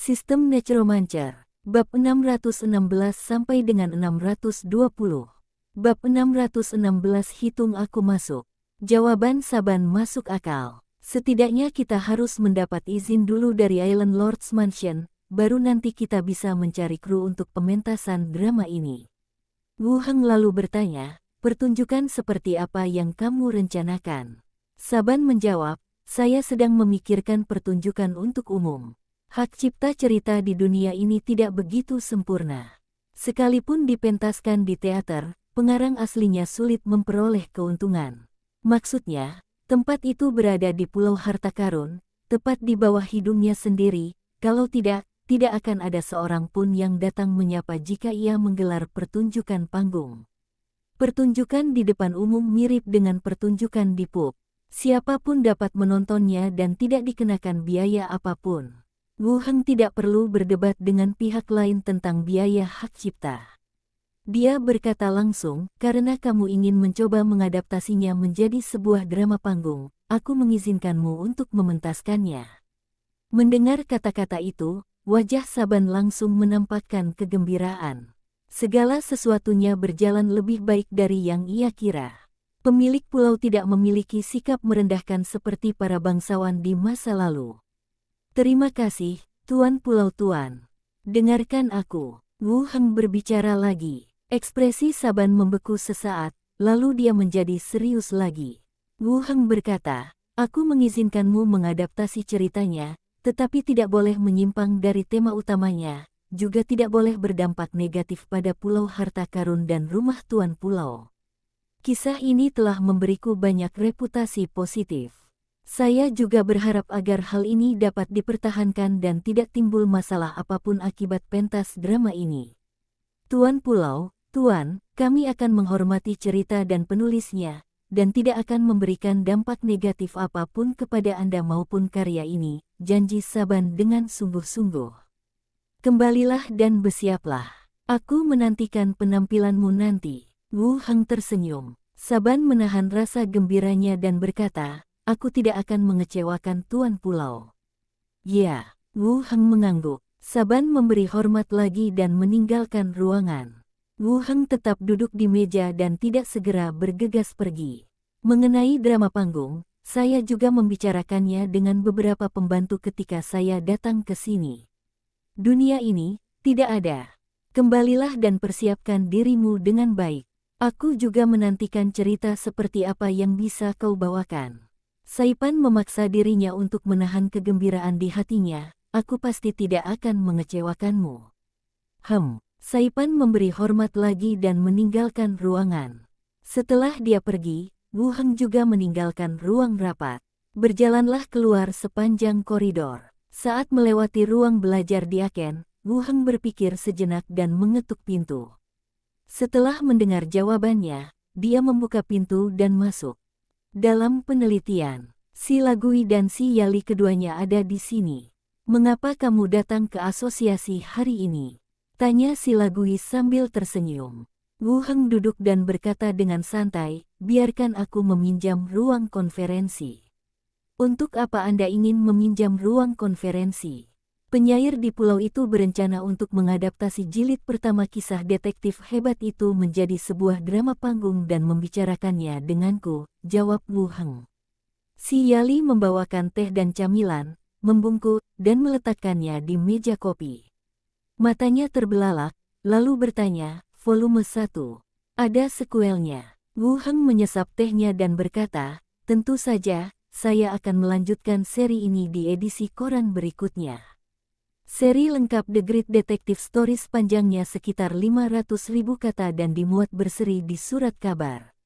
Sistem Necromancer, bab 616 sampai dengan 620. Bab 616 hitung aku masuk. Jawaban Saban masuk akal. Setidaknya kita harus mendapat izin dulu dari Island Lord's Mansion, baru nanti kita bisa mencari kru untuk pementasan drama ini. Wu Heng lalu bertanya, pertunjukan seperti apa yang kamu rencanakan? Saban menjawab, saya sedang memikirkan pertunjukan untuk umum. Hak cipta cerita di dunia ini tidak begitu sempurna. Sekalipun dipentaskan di teater, pengarang aslinya sulit memperoleh keuntungan. Maksudnya, tempat itu berada di Pulau Harta Karun, tepat di bawah hidungnya sendiri, kalau tidak akan ada seorang pun yang datang menyapa jika ia menggelar pertunjukan panggung. Pertunjukan di depan umum mirip dengan pertunjukan di pub. Siapapun dapat menontonnya dan tidak dikenakan biaya apapun. Wu Heng tidak perlu berdebat dengan pihak lain tentang biaya hak cipta. Dia berkata langsung, karena kamu ingin mencoba mengadaptasinya menjadi sebuah drama panggung, aku mengizinkanmu untuk mementaskannya. Mendengar kata-kata itu, wajah Saban langsung menampakkan kegembiraan. Segala sesuatunya berjalan lebih baik dari yang ia kira. Pemilik pulau tidak memiliki sikap merendahkan seperti para bangsawan di masa lalu. Terima kasih, Tuan Pulau Tuan. Dengarkan aku. Wu Heng berbicara lagi. Ekspresi Saban membeku sesaat, lalu dia menjadi serius lagi. Wu Heng berkata, aku mengizinkanmu mengadaptasi ceritanya, tetapi tidak boleh menyimpang dari tema utamanya, juga tidak boleh berdampak negatif pada Pulau Harta Karun dan rumah Tuan Pulau. Kisah ini telah memberiku banyak reputasi positif. Saya juga berharap agar hal ini dapat dipertahankan dan tidak timbul masalah apapun akibat pentas drama ini. Tuan Pulau, Tuan, kami akan menghormati cerita dan penulisnya, dan tidak akan memberikan dampak negatif apapun kepada Anda maupun karya ini, janji Saban dengan sungguh-sungguh. Kembalilah dan bersiaplah. Aku menantikan penampilanmu nanti. Wu Heng tersenyum. Saban menahan rasa gembiranya dan berkata, aku tidak akan mengecewakan Tuan Pulau. Ya, Wu Heng mengangguk. Saban memberi hormat lagi dan meninggalkan ruangan. Wu Heng tetap duduk di meja dan tidak segera bergegas pergi. Mengenai drama panggung, saya juga membicarakannya dengan beberapa pembantu ketika saya datang ke sini. Dunia ini tidak ada. Kembalilah dan persiapkan dirimu dengan baik. Aku juga menantikan cerita seperti apa yang bisa kau bawakan. Saipan memaksa dirinya untuk menahan kegembiraan di hatinya. Aku pasti tidak akan mengecewakanmu. Saipan memberi hormat lagi dan meninggalkan ruangan. Setelah dia pergi, Wu Heng juga meninggalkan ruang rapat. Berjalanlah keluar sepanjang koridor. Saat melewati ruang belajar di Aken, Wu Heng berpikir sejenak dan mengetuk pintu. Setelah mendengar jawabannya, dia membuka pintu dan masuk. Dalam penelitian, si Lagui dan si Yali keduanya ada di sini. Mengapa kamu datang ke asosiasi hari ini? Tanya si Lagui sambil tersenyum. Wu Heng duduk dan berkata dengan santai, biarkan aku meminjam ruang konferensi. Untuk apa Anda ingin meminjam ruang konferensi? Penyair di pulau itu berencana untuk mengadaptasi jilid pertama kisah detektif hebat itu menjadi sebuah drama panggung dan membicarakannya denganku, jawab Wu Heng. Si Yali membawakan teh dan camilan, membungkuk, dan meletakkannya di meja kopi. Matanya terbelalak, lalu bertanya, volume 1. Ada sekuelnya. Wu Heng menyesap tehnya dan berkata, tentu saja, saya akan melanjutkan seri ini di edisi koran berikutnya. Seri lengkap The Great Detective Stories panjangnya sekitar 500.000 kata dan dimuat berseri di surat kabar.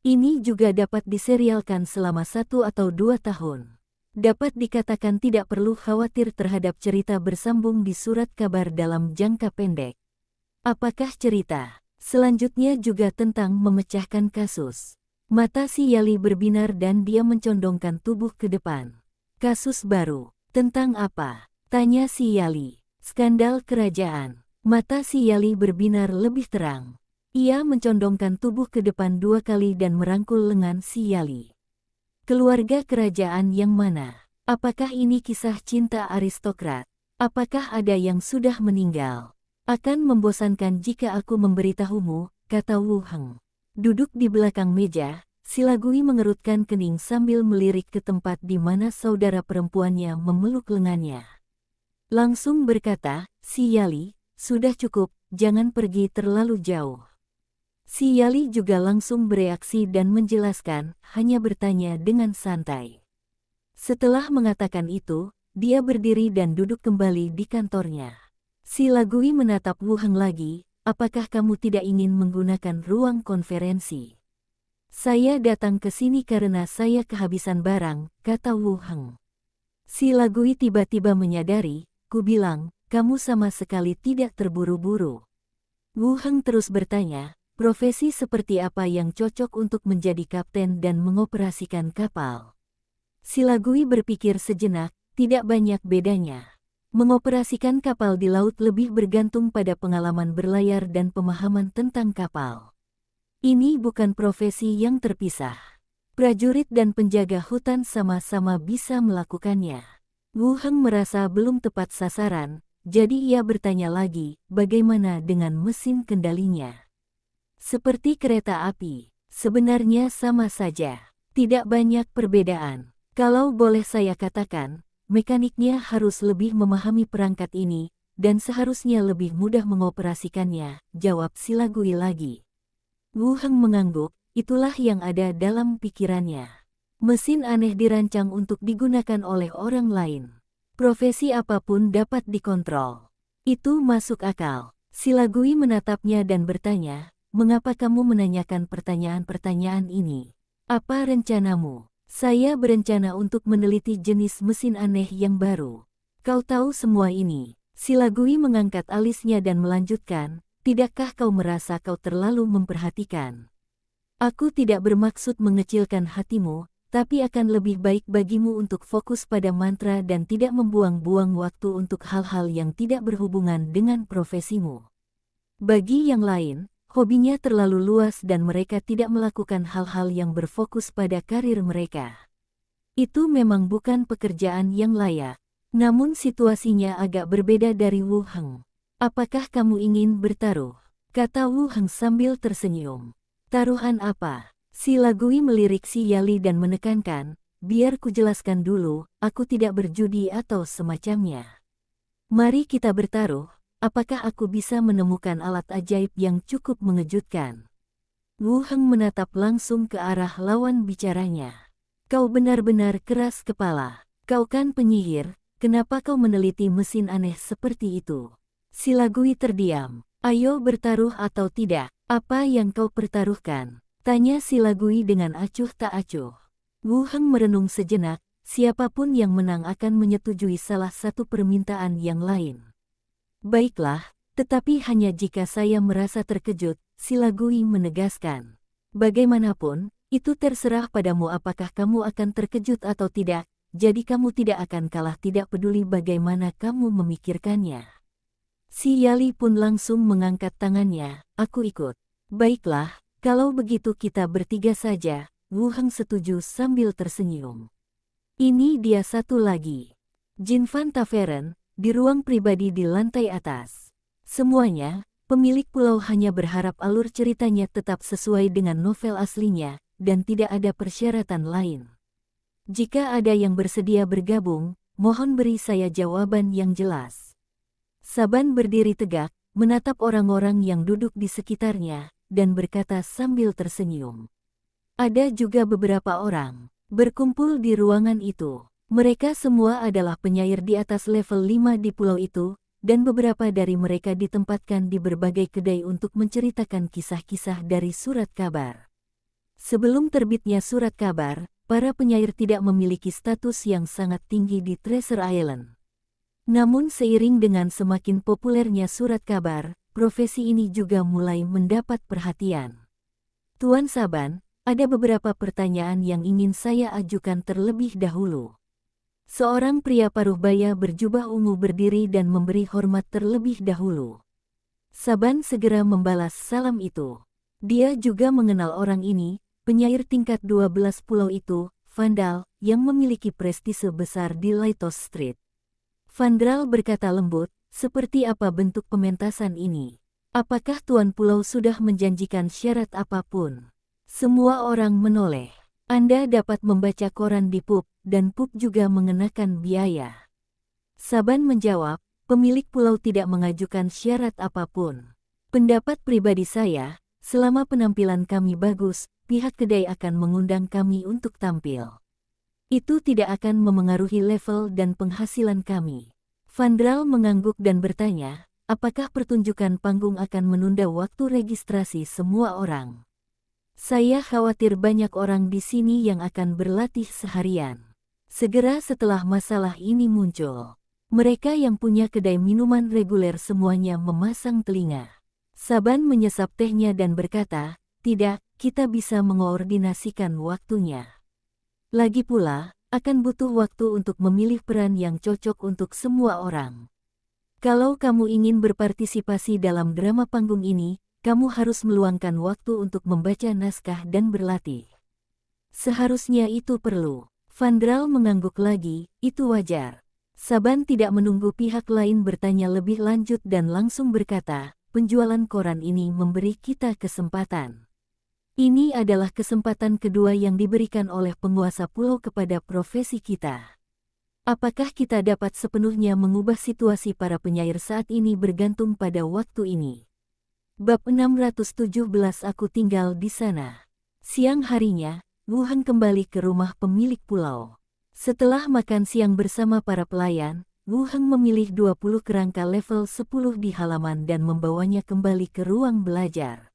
Ini juga dapat diserialkan selama 1 atau 2 tahun. Dapat dikatakan tidak perlu khawatir terhadap cerita bersambung di surat kabar dalam jangka pendek. Apakah cerita selanjutnya juga tentang memecahkan kasus? Mata si Yali berbinar dan dia mencondongkan tubuh ke depan. Kasus baru, tentang apa? Tanya si Yali. Skandal kerajaan. Mata si Yali berbinar lebih terang. Ia mencondongkan tubuh ke depan 2 kali dan merangkul lengan si Yali. Keluarga kerajaan yang mana? Apakah ini kisah cinta aristokrat? Apakah ada yang sudah meninggal? Akan membosankan jika aku memberitahumu, kata Wu Heng. Duduk di belakang meja, Silagui mengerutkan kening sambil melirik ke tempat di mana saudara perempuannya memeluk lengannya. Langsung berkata, "Si Yali, sudah cukup, jangan pergi terlalu jauh." Si Yali juga langsung bereaksi dan menjelaskan, hanya bertanya dengan santai. Setelah mengatakan itu, dia berdiri dan duduk kembali di kantornya. Silagui menatap Wu Heng lagi, "Apakah kamu tidak ingin menggunakan ruang konferensi?" "Saya datang ke sini karena saya kehabisan barang," kata Wu Heng. Silagui tiba-tiba menyadari, "Ku bilang, kamu sama sekali tidak terburu-buru." Wu Heng terus bertanya, "Profesi seperti apa yang cocok untuk menjadi kapten dan mengoperasikan kapal?" Silagui berpikir sejenak, tidak banyak bedanya. Mengoperasikan kapal di laut lebih bergantung pada pengalaman berlayar dan pemahaman tentang kapal. Ini bukan profesi yang terpisah. Prajurit dan penjaga hutan sama-sama bisa melakukannya. Wu Heng merasa belum tepat sasaran, jadi ia bertanya lagi, "Bagaimana dengan mesin kendalinya?" "Seperti kereta api, sebenarnya sama saja. Tidak banyak perbedaan. Kalau boleh saya katakan, mekaniknya harus lebih memahami perangkat ini, dan seharusnya lebih mudah mengoperasikannya," jawab Silagui lagi. Wu Heng mengangguk, itulah yang ada dalam pikirannya. Mesin aneh dirancang untuk digunakan oleh orang lain. Profesi apapun dapat dikontrol. Itu masuk akal. Silagui menatapnya dan bertanya, "Mengapa kamu menanyakan pertanyaan-pertanyaan ini? Apa rencanamu?" "Saya berencana untuk meneliti jenis mesin aneh yang baru." "Kau tahu semua ini?" Silagui mengangkat alisnya dan melanjutkan, "Tidakkah kau merasa kau terlalu memperhatikan? Aku tidak bermaksud mengecilkan hatimu, tapi akan lebih baik bagimu untuk fokus pada mantra dan tidak membuang-buang waktu untuk hal-hal yang tidak berhubungan dengan profesimu. Bagi yang lain, hobinya terlalu luas dan mereka tidak melakukan hal-hal yang berfokus pada karir mereka. Itu memang bukan pekerjaan yang layak. Namun situasinya agak berbeda dari Wu Heng. "Apakah kamu ingin bertaruh?" kata Wu Heng sambil tersenyum. "Taruhan apa?" Silagui melirik si Yali dan menekankan, "Biar kujelaskan dulu, aku tidak berjudi atau semacamnya. Mari kita bertaruh. Apakah aku bisa menemukan alat ajaib yang cukup mengejutkan?" Wu Heng menatap langsung ke arah lawan bicaranya. "Kau benar-benar keras kepala. Kau kan penyihir, kenapa kau meneliti mesin aneh seperti itu?" Silagui terdiam. "Ayo bertaruh atau tidak, apa yang kau pertaruhkan?" tanya Silagui dengan acuh tak acuh. Wu Heng merenung sejenak, siapapun yang menang akan menyetujui salah satu permintaan yang lain. "Baiklah, tetapi hanya jika saya merasa terkejut," Silagui menegaskan. "Bagaimanapun, itu terserah padamu apakah kamu akan terkejut atau tidak, jadi kamu tidak akan kalah tidak peduli bagaimana kamu memikirkannya." Si Yali pun langsung mengangkat tangannya, "Aku ikut." "Baiklah, kalau begitu kita bertiga saja," Wu Heng setuju sambil tersenyum. "Ini dia satu lagi." Jinfan Tavern, di ruang pribadi di lantai atas. Semuanya, pemilik pulau hanya berharap alur ceritanya tetap sesuai dengan novel aslinya, dan tidak ada persyaratan lain. "Jika ada yang bersedia bergabung, mohon beri saya jawaban yang jelas." Saban berdiri tegak, menatap orang-orang yang duduk di sekitarnya, dan berkata sambil tersenyum. Ada juga beberapa orang berkumpul di ruangan itu. Mereka semua adalah penyair di atas level 5 di pulau itu, dan beberapa dari mereka ditempatkan di berbagai kedai untuk menceritakan kisah-kisah dari surat kabar. Sebelum terbitnya surat kabar, para penyair tidak memiliki status yang sangat tinggi di Treasure Island. Namun seiring dengan semakin populernya surat kabar, profesi ini juga mulai mendapat perhatian. "Tuan Saban, ada beberapa pertanyaan yang ingin saya ajukan terlebih dahulu." Seorang pria paruh baya berjubah ungu berdiri dan memberi hormat terlebih dahulu. Saban segera membalas salam itu. Dia juga mengenal orang ini, penyair tingkat 12 pulau itu, Vandal, yang memiliki prestise besar di Lighthouse Street. Vandral berkata lembut, seperti apa bentuk pementasan ini? Apakah tuan pulau sudah menjanjikan syarat apapun? Semua orang menoleh. Anda dapat membaca koran di pub, dan pub juga mengenakan biaya. Saban menjawab, pemilik pulau tidak mengajukan syarat apapun. Pendapat pribadi saya, selama penampilan kami bagus, pihak kedai akan mengundang kami untuk tampil. Itu tidak akan memengaruhi level dan penghasilan kami. Vandral mengangguk dan bertanya, apakah pertunjukan panggung akan menunda waktu registrasi semua orang? Saya khawatir banyak orang di sini yang akan berlatih seharian. Segera setelah masalah ini muncul, mereka yang punya kedai minuman reguler semuanya memasang telinga. Saban menyesap tehnya dan berkata, tidak, kita bisa mengoordinasikan waktunya. Lagi pula, akan butuh waktu untuk memilih peran yang cocok untuk semua orang. Kalau kamu ingin berpartisipasi dalam drama panggung ini, kamu harus meluangkan waktu untuk membaca naskah dan berlatih. Seharusnya itu perlu. Vandral mengangguk lagi, itu wajar. Saban tidak menunggu pihak lain bertanya lebih lanjut dan langsung berkata, penjualan koran ini memberi kita kesempatan. Ini adalah kesempatan kedua yang diberikan oleh penguasa pulau kepada profesi kita. Apakah kita dapat sepenuhnya mengubah situasi para penyair saat ini bergantung pada waktu ini? Bab 617 Aku tinggal di sana. Siang harinya, Wu Heng kembali ke rumah pemilik pulau. Setelah makan siang bersama para pelayan, Wu Heng memilih 20 kerangka level 10 di halaman dan membawanya kembali ke ruang belajar.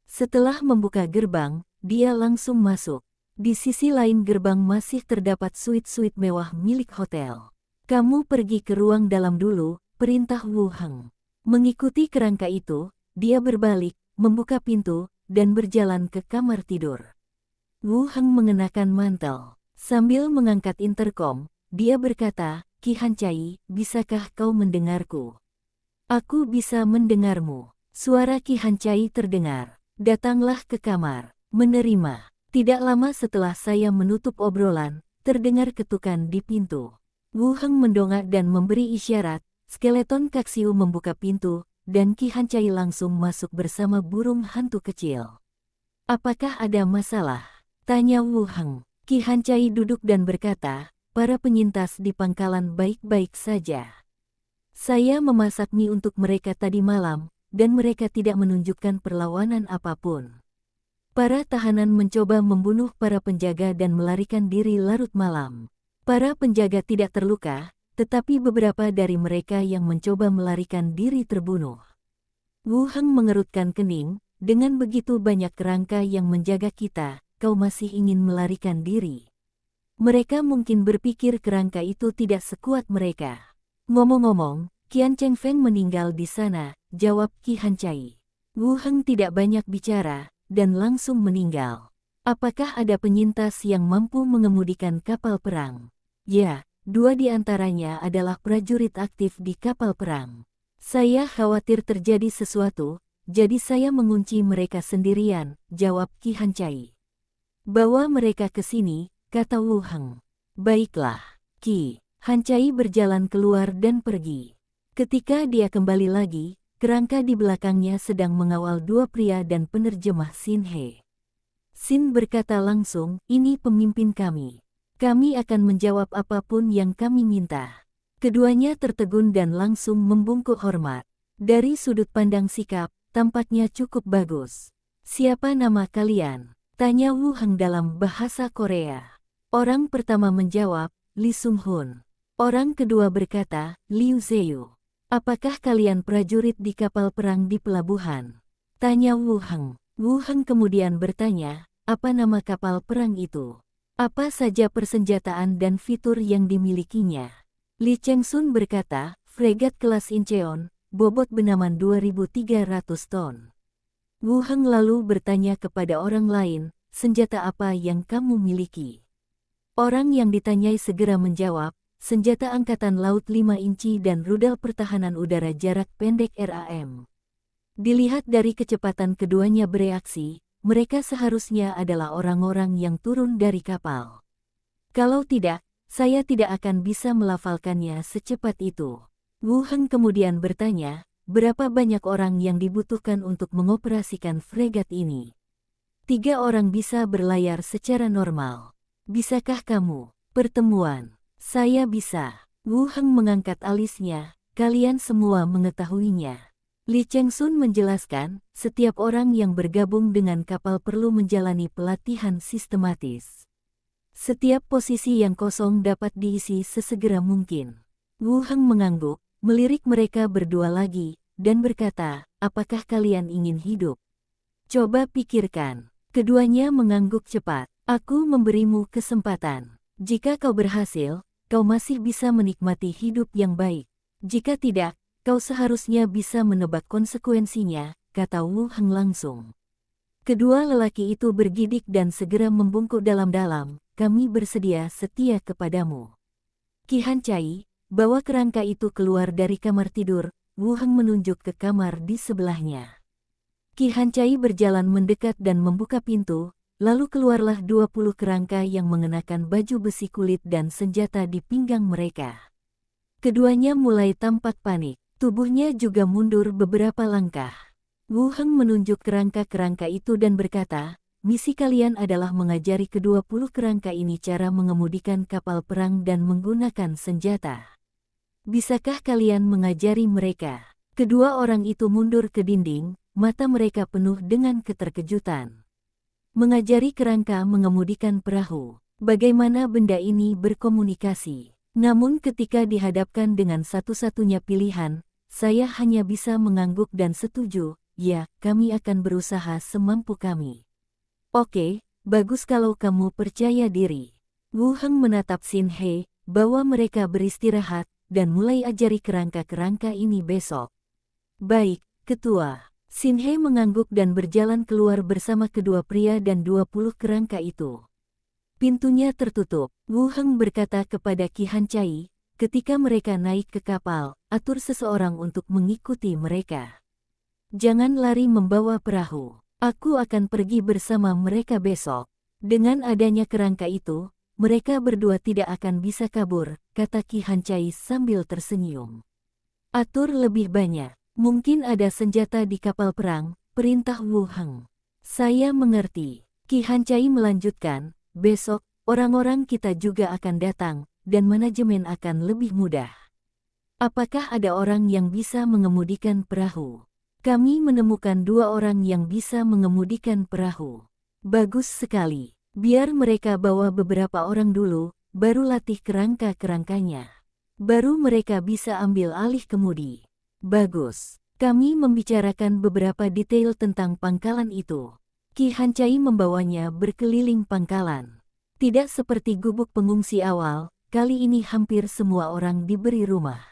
Setelah membuka gerbang, dia langsung masuk. Di sisi lain gerbang masih terdapat suite-suite mewah milik hotel. Kamu pergi ke ruang dalam dulu, perintah Wu Heng. Mengikuti kerangka itu, dia berbalik, membuka pintu, dan berjalan ke kamar tidur. Wu Heng mengenakan mantel. Sambil mengangkat interkom, dia berkata, Ki Hancai, bisakah kau mendengarku? Aku bisa mendengarmu. Suara Ki Hancai terdengar. Datanglah ke kamar. Menerima. Tidak lama setelah saya menutup obrolan, terdengar ketukan di pintu. Wu Heng mendongak dan memberi isyarat, skeleton Kaksiu membuka pintu, dan Ki Hancai langsung masuk bersama burung hantu kecil. Apakah ada masalah? Tanya Wu Heng. Ki Hancai duduk dan berkata, para penyintas di pangkalan baik-baik saja. Saya memasak mie untuk mereka tadi malam, dan mereka tidak menunjukkan perlawanan apapun. Para tahanan mencoba membunuh para penjaga dan melarikan diri larut malam. Para penjaga tidak terluka, tetapi beberapa dari mereka yang mencoba melarikan diri terbunuh. Wu Heng mengerutkan kening, dengan begitu banyak kerangka yang menjaga kita, kau masih ingin melarikan diri. Mereka mungkin berpikir kerangka itu tidak sekuat mereka. Ngomong-ngomong, Qian Cheng Feng meninggal di sana, jawab Ki Hancai. Wu Heng tidak banyak bicara, dan langsung meninggal. Apakah ada penyintas yang mampu mengemudikan kapal perang? Ya, 2 di antaranya adalah prajurit aktif di kapal perang. Saya khawatir terjadi sesuatu, jadi saya mengunci mereka sendirian, jawab Ki Hancai. Bawa mereka ke sini, kata Wu Heng. Baiklah, Ki. Hancai berjalan keluar dan pergi. Ketika dia kembali lagi, kerangka di belakangnya sedang mengawal 2 pria dan penerjemah Xin He. Xin berkata langsung, ini pemimpin kami. Kami akan menjawab apapun yang kami minta. Keduanya tertegun dan langsung membungkuk hormat. Dari sudut pandang sikap, tampaknya cukup bagus. Siapa nama kalian? Tanya Wu Heng dalam bahasa Korea. Orang pertama menjawab, Li Sung Hun. Orang kedua berkata, Liu Zeyu. Apakah kalian prajurit di kapal perang di pelabuhan? Tanya Wu Heng. Wu Heng kemudian bertanya, apa nama kapal perang itu? Apa saja persenjataan dan fitur yang dimilikinya? Li Chengsun berkata, fregat kelas Incheon, bobot benaman 2.300 ton. Wu Heng lalu bertanya kepada orang lain, senjata apa yang kamu miliki? Orang yang ditanyai segera menjawab, senjata angkatan laut 5 inci dan rudal pertahanan udara jarak pendek RAM. Dilihat dari kecepatan keduanya bereaksi, mereka seharusnya adalah orang-orang yang turun dari kapal. Kalau tidak, saya tidak akan bisa melafalkannya secepat itu. Wu Heng kemudian bertanya, berapa banyak orang yang dibutuhkan untuk mengoperasikan fregat ini? 3 orang bisa berlayar secara normal. Bisakah kamu? Pertemuan. Saya bisa. Wu Heng mengangkat alisnya, kalian semua mengetahuinya. Li Chengsun menjelaskan, setiap orang yang bergabung dengan kapal perlu menjalani pelatihan sistematis. Setiap posisi yang kosong dapat diisi sesegera mungkin. Wu Heng mengangguk, melirik mereka berdua lagi, dan berkata, apakah kalian ingin hidup? Coba pikirkan. Keduanya mengangguk cepat. Aku memberimu kesempatan. Jika kau berhasil, kau masih bisa menikmati hidup yang baik. Jika tidak, kau seharusnya bisa menebak konsekuensinya, kata Wu Heng langsung. Kedua lelaki itu bergidik dan segera membungkuk dalam-dalam, kami bersedia setia kepadamu. Qi Hancai, bawa kerangka itu keluar dari kamar tidur, Wu Heng menunjuk ke kamar di sebelahnya. Qi Hancai berjalan mendekat dan membuka pintu, lalu keluarlah 20 kerangka yang mengenakan baju besi kulit dan senjata di pinggang mereka. Keduanya mulai tampak panik, tubuhnya juga mundur beberapa langkah. Wu Heng menunjuk kerangka-kerangka itu dan berkata, misi kalian adalah mengajari ke-20 kerangka ini cara mengemudikan kapal perang dan menggunakan senjata. Bisakah kalian mengajari mereka? Kedua orang itu mundur ke dinding, mata mereka penuh dengan keterkejutan. Mengajari kerangka mengemudikan perahu. Bagaimana benda ini berkomunikasi? Namun ketika dihadapkan dengan satu-satunya pilihan, saya hanya bisa mengangguk dan setuju, ya, kami akan berusaha semampu kami. Oke, bagus kalau kamu percaya diri. Wu Heng menatap Xin He, bawa mereka beristirahat, dan mulai ajari kerangka-kerangka ini besok. Baik, Ketua. Xin He mengangguk dan berjalan keluar bersama kedua pria dan 20 kerangka itu. Pintunya tertutup. Wu Heng berkata kepada Qi Hancai, ketika mereka naik ke kapal, atur seseorang untuk mengikuti mereka. Jangan lari membawa perahu. Aku akan pergi bersama mereka besok. Dengan adanya kerangka itu, mereka berdua tidak akan bisa kabur, kata Qi Hancai sambil tersenyum. Atur lebih banyak. Mungkin ada senjata di kapal perang, perintah Wu Heng. Saya mengerti. Qi Hancai melanjutkan, besok, orang-orang kita juga akan datang, dan manajemen akan lebih mudah. Apakah ada orang yang bisa mengemudikan perahu? Kami menemukan 2 orang yang bisa mengemudikan perahu. Bagus sekali. Biar mereka bawa beberapa orang dulu, baru latih kerangka-kerangkanya. Baru mereka bisa ambil alih kemudi. Bagus. Kami membicarakan beberapa detail tentang pangkalan itu. Qi Hancai membawanya berkeliling pangkalan. Tidak seperti gubuk pengungsi awal, kali ini hampir semua orang diberi rumah.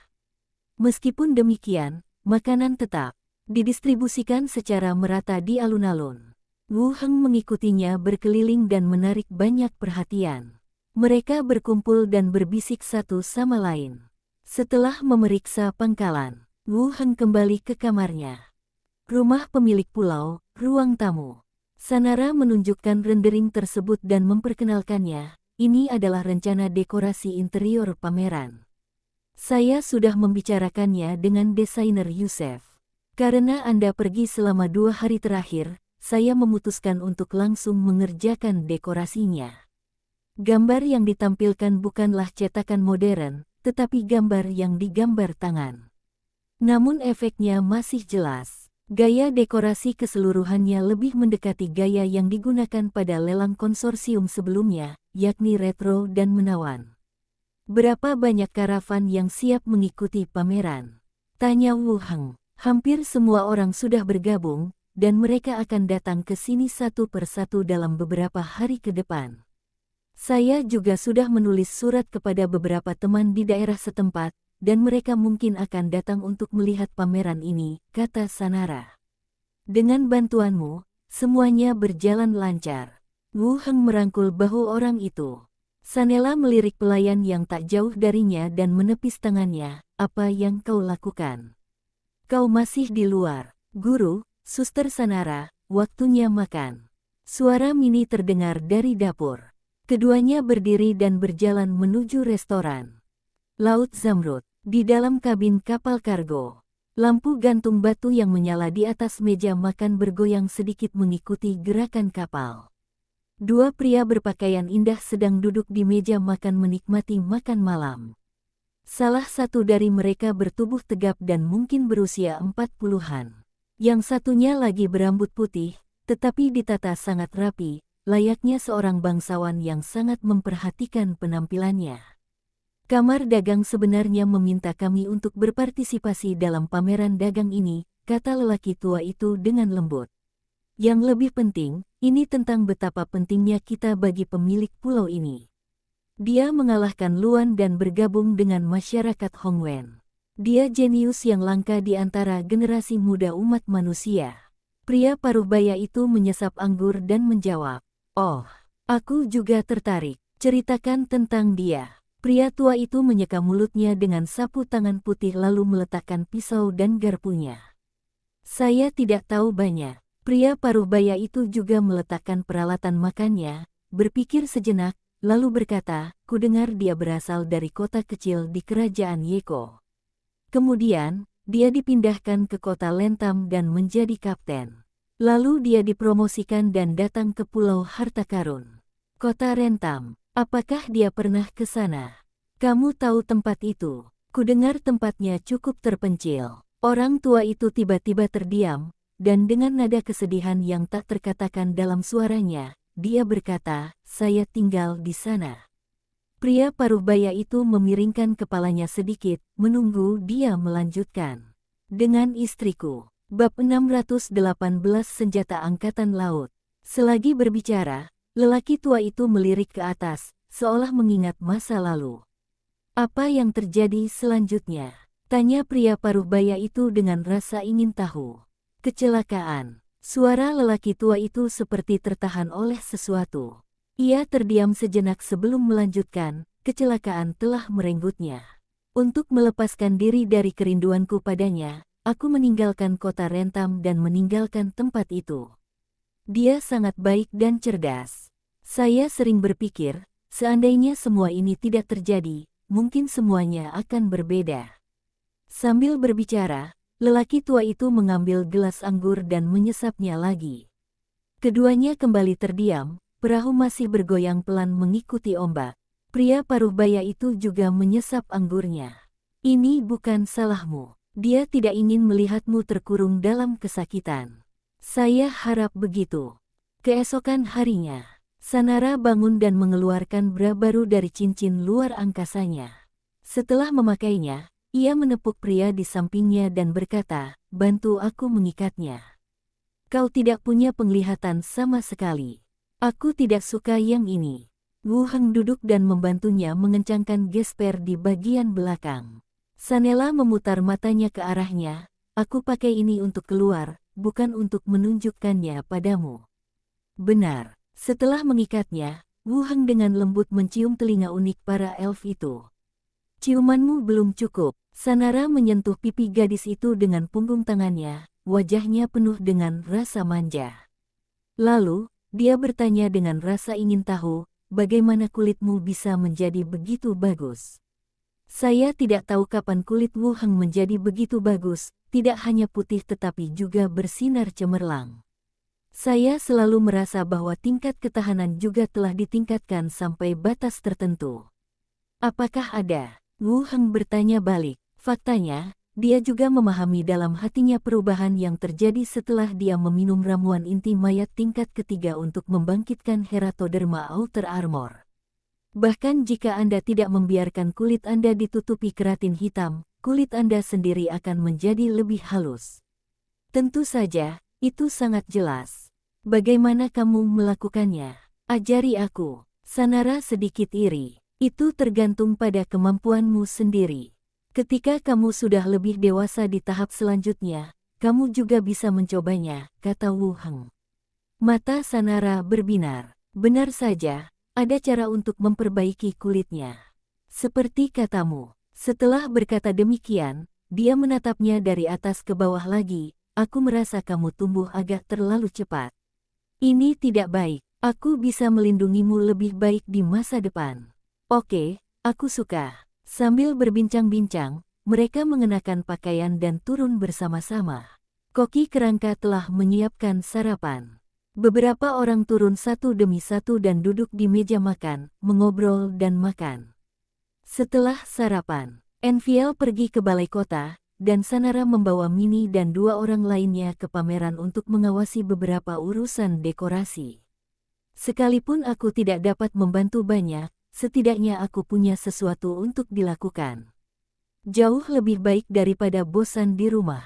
Meskipun demikian, makanan tetap didistribusikan secara merata di alun-alun. Wu Heng mengikutinya berkeliling dan menarik banyak perhatian. Mereka berkumpul dan berbisik satu sama lain. Setelah memeriksa pangkalan, Wu Heng kembali ke kamarnya. Rumah pemilik pulau, ruang tamu. Sanara menunjukkan rendering tersebut dan memperkenalkannya. Ini adalah rencana dekorasi interior pameran. Saya sudah membicarakannya dengan desainer Yusef. Karena Anda pergi selama 2 hari terakhir, saya memutuskan untuk langsung mengerjakan dekorasinya. Gambar yang ditampilkan bukanlah cetakan modern, tetapi gambar yang digambar tangan. Namun efeknya masih jelas. Gaya dekorasi keseluruhannya lebih mendekati gaya yang digunakan pada lelang konsorsium sebelumnya, yakni retro dan menawan. Berapa banyak karavan yang siap mengikuti pameran? Tanya Wu Heng. Hampir semua orang sudah bergabung, dan mereka akan datang ke sini satu persatu dalam beberapa hari ke depan. Saya juga sudah menulis surat kepada beberapa teman di daerah setempat, dan mereka mungkin akan datang untuk melihat pameran ini, kata Sanara. Dengan bantuanmu, semuanya berjalan lancar. Wu Heng merangkul bahu orang itu. Sanela melirik pelayan yang tak jauh darinya dan menepis tangannya, apa yang kau lakukan? Kau masih di luar. Guru, Suster Sanara, waktunya makan. Suara Mini terdengar dari dapur. Keduanya berdiri dan berjalan menuju restoran Laut Zamrud. Di dalam kabin kapal kargo, lampu gantung batu yang menyala di atas meja makan bergoyang sedikit mengikuti gerakan kapal. Dua pria berpakaian indah sedang duduk di meja makan menikmati makan malam. Salah satu dari mereka bertubuh tegap dan mungkin berusia 40-an. Yang satunya lagi berambut putih, tetapi ditata sangat rapi, layaknya seorang bangsawan yang sangat memperhatikan penampilannya. Kamar dagang sebenarnya meminta kami untuk berpartisipasi dalam pameran dagang ini, kata lelaki tua itu dengan lembut. Yang lebih penting, ini tentang betapa pentingnya kita bagi pemilik pulau ini. Dia mengalahkan Luan dan bergabung dengan masyarakat Hongwen. Dia jenius yang langka di antara generasi muda umat manusia. Pria paruh baya itu menyesap anggur dan menjawab, "Oh, aku juga tertarik. Ceritakan tentang dia." Pria tua itu menyeka mulutnya dengan sapu tangan putih lalu meletakkan pisau dan garpunya. "Saya tidak tahu banyak." Pria paruh baya itu juga meletakkan peralatan makannya, berpikir sejenak, lalu berkata, "Kudengar dia berasal dari kota kecil di kerajaan Yeko. Kemudian, dia dipindahkan ke kota Lentam dan menjadi kapten. Lalu dia dipromosikan dan datang ke Pulau Harta Karun. Kota Rentam. Apakah dia pernah ke sana?" "Kamu tahu tempat itu?" "Kudengar tempatnya cukup terpencil." Orang tua itu tiba-tiba terdiam, dan dengan nada kesedihan yang tak terkatakan dalam suaranya, dia berkata, "Saya tinggal di sana." Pria paruh baya itu memiringkan kepalanya sedikit, menunggu dia melanjutkan. "Dengan istriku." Bab 618 Senjata Angkatan Laut. Selagi berbicara, lelaki tua itu melirik ke atas, seolah mengingat masa lalu. "Apa yang terjadi selanjutnya?" tanya pria paruh baya itu dengan rasa ingin tahu. "Kecelakaan." Suara lelaki tua itu seperti tertahan oleh sesuatu. Ia terdiam sejenak sebelum melanjutkan, "Kecelakaan telah merenggutnya. Untuk melepaskan diri dari kerinduanku padanya, aku meninggalkan kota Rentam dan meninggalkan tempat itu. Dia sangat baik dan cerdas. Saya sering berpikir, seandainya semua ini tidak terjadi, mungkin semuanya akan berbeda." Sambil berbicara, lelaki tua itu mengambil gelas anggur dan menyesapnya lagi. Keduanya kembali terdiam, perahu masih bergoyang pelan mengikuti ombak. Pria paruh baya itu juga menyesap anggurnya. "Ini bukan salahmu. Dia tidak ingin melihatmu terkurung dalam kesakitan." "Saya harap begitu." Keesokan harinya, Sanara bangun dan mengeluarkan bra baru dari cincin luar angkasanya. Setelah memakainya, ia menepuk pria di sampingnya dan berkata, "Bantu aku mengikatnya. Kau tidak punya penglihatan sama sekali. Aku tidak suka yang ini." Wu Heng duduk dan membantunya mengencangkan gesper di bagian belakang. Sanela memutar matanya ke arahnya, "Aku pakai ini untuk keluar, bukan untuk menunjukkannya padamu." "Benar." Setelah mengikatnya, Wu Heng dengan lembut mencium telinga unik para elf itu. "Ciumanmu belum cukup." Sanara menyentuh pipi gadis itu dengan punggung tangannya, wajahnya penuh dengan rasa manja. Lalu, dia bertanya dengan rasa ingin tahu, "Bagaimana kulitmu bisa menjadi begitu bagus?" "Saya tidak tahu kapan kulit Wu Heng menjadi begitu bagus, tidak hanya putih tetapi juga bersinar cemerlang. Saya selalu merasa bahwa tingkat ketahanan juga telah ditingkatkan sampai batas tertentu." "Apakah ada?" Wu Heng bertanya balik. Faktanya, dia juga memahami dalam hatinya perubahan yang terjadi setelah dia meminum ramuan inti mayat tingkat ketiga untuk membangkitkan Heratoderma Outer Armor. Bahkan jika Anda tidak membiarkan kulit Anda ditutupi keratin hitam, kulit Anda sendiri akan menjadi lebih halus. Tentu saja, itu sangat jelas. Bagaimana kamu melakukannya? Ajari aku. Sanara sedikit iri. "Itu tergantung pada kemampuanmu sendiri. Ketika kamu sudah lebih dewasa di tahap selanjutnya, kamu juga bisa mencobanya," kata Wu Heng. Mata Sanara berbinar. "Benar saja, ada cara untuk memperbaiki kulitnya. Seperti katamu." Setelah berkata demikian, dia menatapnya dari atas ke bawah lagi. "Aku merasa kamu tumbuh agak terlalu cepat. Ini tidak baik. Aku bisa melindungimu lebih baik di masa depan. Oke, aku suka. Sambil berbincang-bincang, mereka mengenakan pakaian dan turun bersama-sama. Koki Kerangka telah menyiapkan sarapan. Beberapa orang turun satu demi satu dan duduk di meja makan, mengobrol dan makan. Setelah sarapan, Enfiel pergi ke balai kota, dan Sanara membawa Mini dan 2 orang lainnya ke pameran untuk mengawasi beberapa urusan dekorasi. Sekalipun aku tidak dapat membantu banyak, setidaknya aku punya sesuatu untuk dilakukan. Jauh lebih baik daripada bosan di rumah.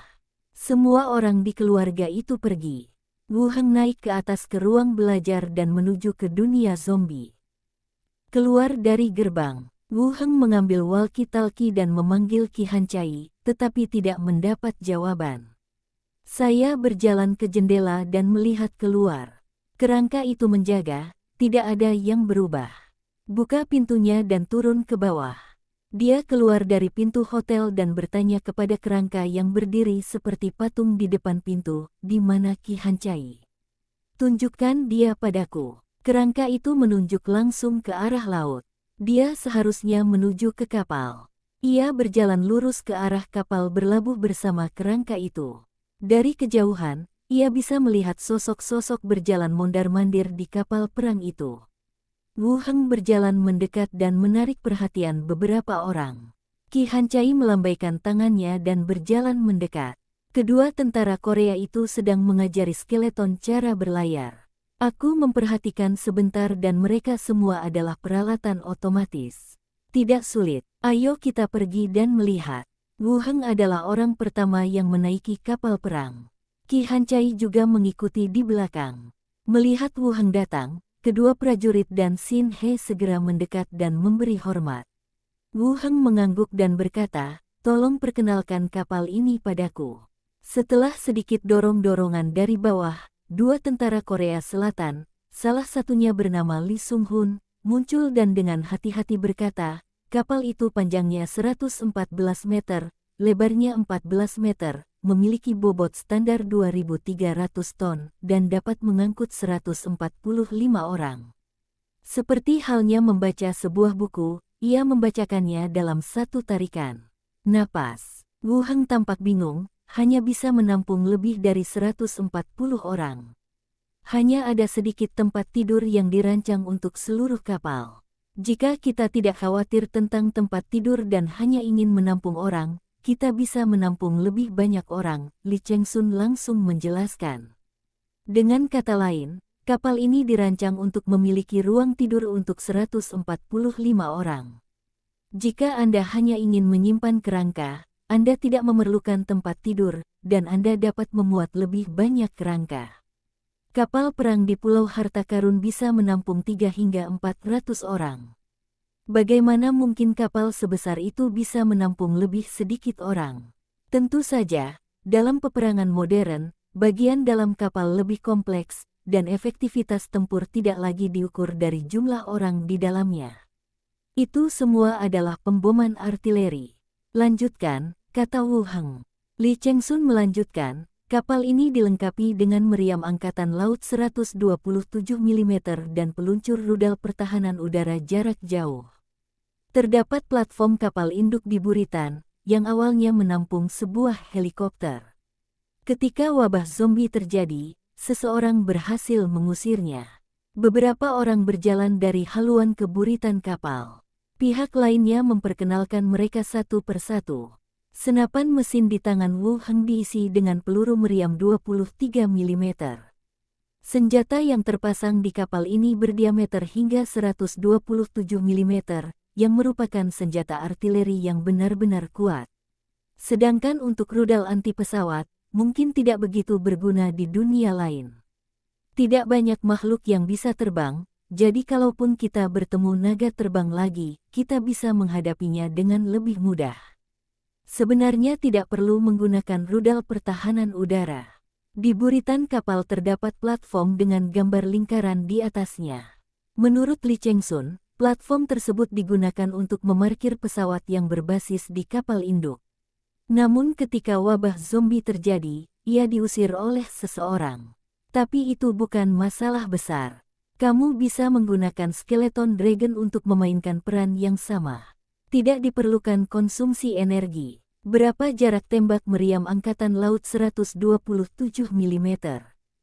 Semua orang di keluarga itu pergi. Wu Heng naik ke atas ke ruang belajar dan menuju ke dunia zombie. Keluar dari gerbang, Wu Heng mengambil walkie-talkie dan memanggil Qi Hancai, tetapi tidak mendapat jawaban. Saya berjalan ke jendela dan melihat keluar. Kerangka itu menjaga, tidak ada yang berubah. Buka pintunya dan turun ke bawah. Dia keluar dari pintu hotel dan bertanya kepada kerangka yang berdiri seperti patung di depan pintu, di mana Qi Hancai. Tunjukkan dia padaku. Kerangka itu menunjuk langsung ke arah laut. Dia seharusnya menuju ke kapal. Ia berjalan lurus ke arah kapal berlabuh bersama kerangka itu. Dari kejauhan, ia bisa melihat sosok-sosok berjalan mondar-mandir di kapal perang itu. Wu Heng berjalan mendekat dan menarik perhatian beberapa orang. Qi Hancai melambaikan tangannya dan berjalan mendekat. Kedua tentara Korea itu sedang mengajari skeleton cara berlayar. Aku memperhatikan sebentar dan mereka semua adalah peralatan otomatis. Tidak sulit, ayo kita pergi dan melihat. Wu Heng adalah orang pertama yang menaiki kapal perang. Qi Hancai juga mengikuti di belakang. Melihat Wu Heng datang, kedua prajurit dan Xin He segera mendekat dan memberi hormat. Wu Heng mengangguk dan berkata, "Tolong perkenalkan kapal ini padaku." Setelah sedikit dorong-dorongan dari bawah, 2 tentara Korea Selatan, salah satunya bernama Lee Sung Hun, muncul dan dengan hati-hati berkata, "Kapal itu panjangnya 114 meter, lebarnya 14 meter, memiliki bobot standar 2.300 ton, dan dapat mengangkut 145 orang." Seperti halnya membaca sebuah buku, ia membacakannya dalam satu tarikan napas. Wu Heng tampak bingung, hanya bisa menampung lebih dari 140 orang. Hanya ada sedikit tempat tidur yang dirancang untuk seluruh kapal. Jika kita tidak khawatir tentang tempat tidur dan hanya ingin menampung orang, kita bisa menampung lebih banyak orang, Li Chengsun langsung menjelaskan. Dengan kata lain, kapal ini dirancang untuk memiliki ruang tidur untuk 145 orang. Jika Anda hanya ingin menyimpan kerangka, Anda tidak memerlukan tempat tidur, dan Anda dapat memuat lebih banyak kerangka. Kapal perang di Pulau Harta Karun bisa menampung 3 hingga 400 orang. Bagaimana mungkin kapal sebesar itu bisa menampung lebih sedikit orang? Tentu saja, dalam peperangan modern, bagian dalam kapal lebih kompleks, dan efektivitas tempur tidak lagi diukur dari jumlah orang di dalamnya. Itu semua adalah pemboman artileri. Lanjutkan, kata Wu Heng. Li Chengsun melanjutkan, kapal ini dilengkapi dengan meriam angkatan laut 127 mm dan peluncur rudal pertahanan udara jarak jauh. Terdapat platform kapal induk di Buritan, yang awalnya menampung sebuah helikopter. Ketika wabah zombie terjadi, seseorang berhasil mengusirnya. Beberapa orang berjalan dari haluan ke buritan kapal. Pihak lainnya memperkenalkan mereka satu persatu. Senapan mesin di tangan Wu Heng diisi dengan peluru meriam 23 mm. Senjata yang terpasang di kapal ini berdiameter hingga 127 mm, yang merupakan senjata artileri yang benar-benar kuat. Sedangkan untuk rudal anti pesawat, mungkin tidak begitu berguna di dunia lain. Tidak banyak makhluk yang bisa terbang, jadi kalaupun kita bertemu naga terbang lagi, kita bisa menghadapinya dengan lebih mudah. Sebenarnya tidak perlu menggunakan rudal pertahanan udara. Di buritan kapal terdapat platform dengan gambar lingkaran di atasnya. Menurut Li Chengsun, platform tersebut digunakan untuk memarkir pesawat yang berbasis di kapal induk. Namun ketika wabah zombie terjadi, ia diusir oleh seseorang. Tapi itu bukan masalah besar. Kamu bisa menggunakan skeleton dragon untuk memainkan peran yang sama. Tidak diperlukan konsumsi energi. Berapa jarak tembak meriam Angkatan Laut 127 mm?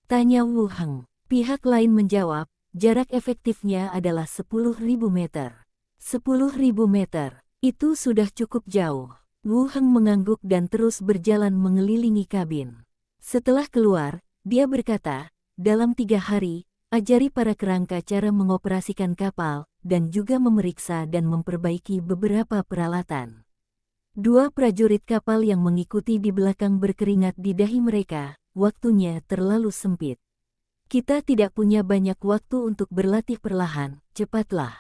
Tanya Wu Heng. Pihak lain menjawab, jarak efektifnya adalah 10.000 meter. 10.000 meter, itu sudah cukup jauh. Wu Heng mengangguk dan terus berjalan mengelilingi kabin. Setelah keluar, dia berkata, dalam 3 hari, ajari para kerangka cara mengoperasikan kapal, dan juga memeriksa dan memperbaiki beberapa peralatan. 2 prajurit kapal yang mengikuti di belakang berkeringat di dahi mereka, waktunya terlalu sempit. Kita tidak punya banyak waktu untuk berlatih perlahan, cepatlah.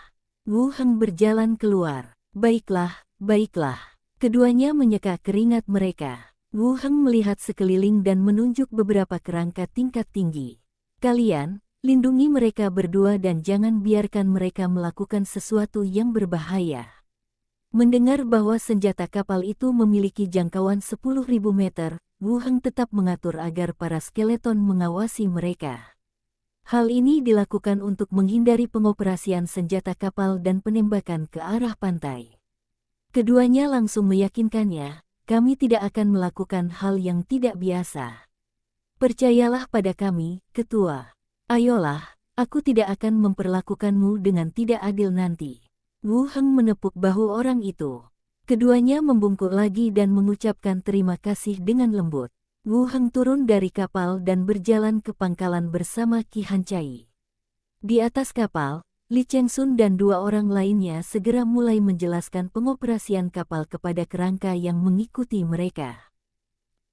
Wu Heng berjalan keluar. Baiklah, baiklah. Keduanya menyeka keringat mereka. Wu Heng melihat sekeliling dan menunjuk beberapa kerangka tingkat tinggi. Kalian, lindungi mereka berdua dan jangan biarkan mereka melakukan sesuatu yang berbahaya. Mendengar bahwa senjata kapal itu memiliki jangkauan 10.000 meter, Wu Heng tetap mengatur agar para skeleton mengawasi mereka. Hal ini dilakukan untuk menghindari pengoperasian senjata kapal dan penembakan ke arah pantai. Keduanya langsung meyakinkannya, kami tidak akan melakukan hal yang tidak biasa. Percayalah pada kami, Ketua. Ayolah, aku tidak akan memperlakukanmu dengan tidak adil nanti. Wu Heng menepuk bahu orang itu. Keduanya membungkuk lagi dan mengucapkan terima kasih dengan lembut. Wu Heng turun dari kapal dan berjalan ke pangkalan bersama Qi Hancai. Di atas kapal, Li Chengsun dan 2 orang lainnya segera mulai menjelaskan pengoperasian kapal kepada kerangka yang mengikuti mereka.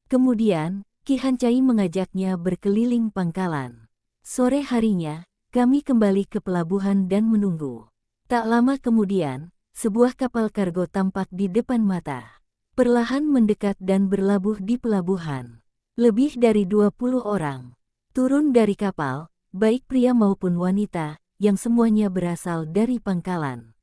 Kemudian, Qi Hancai mengajaknya berkeliling pangkalan. Sore harinya, kami kembali ke pelabuhan dan menunggu. Tak lama kemudian, sebuah kapal kargo tampak di depan mata. Perlahan mendekat dan berlabuh di pelabuhan. Lebih dari 20 orang turun dari kapal, baik pria maupun wanita, yang semuanya berasal dari pangkalan.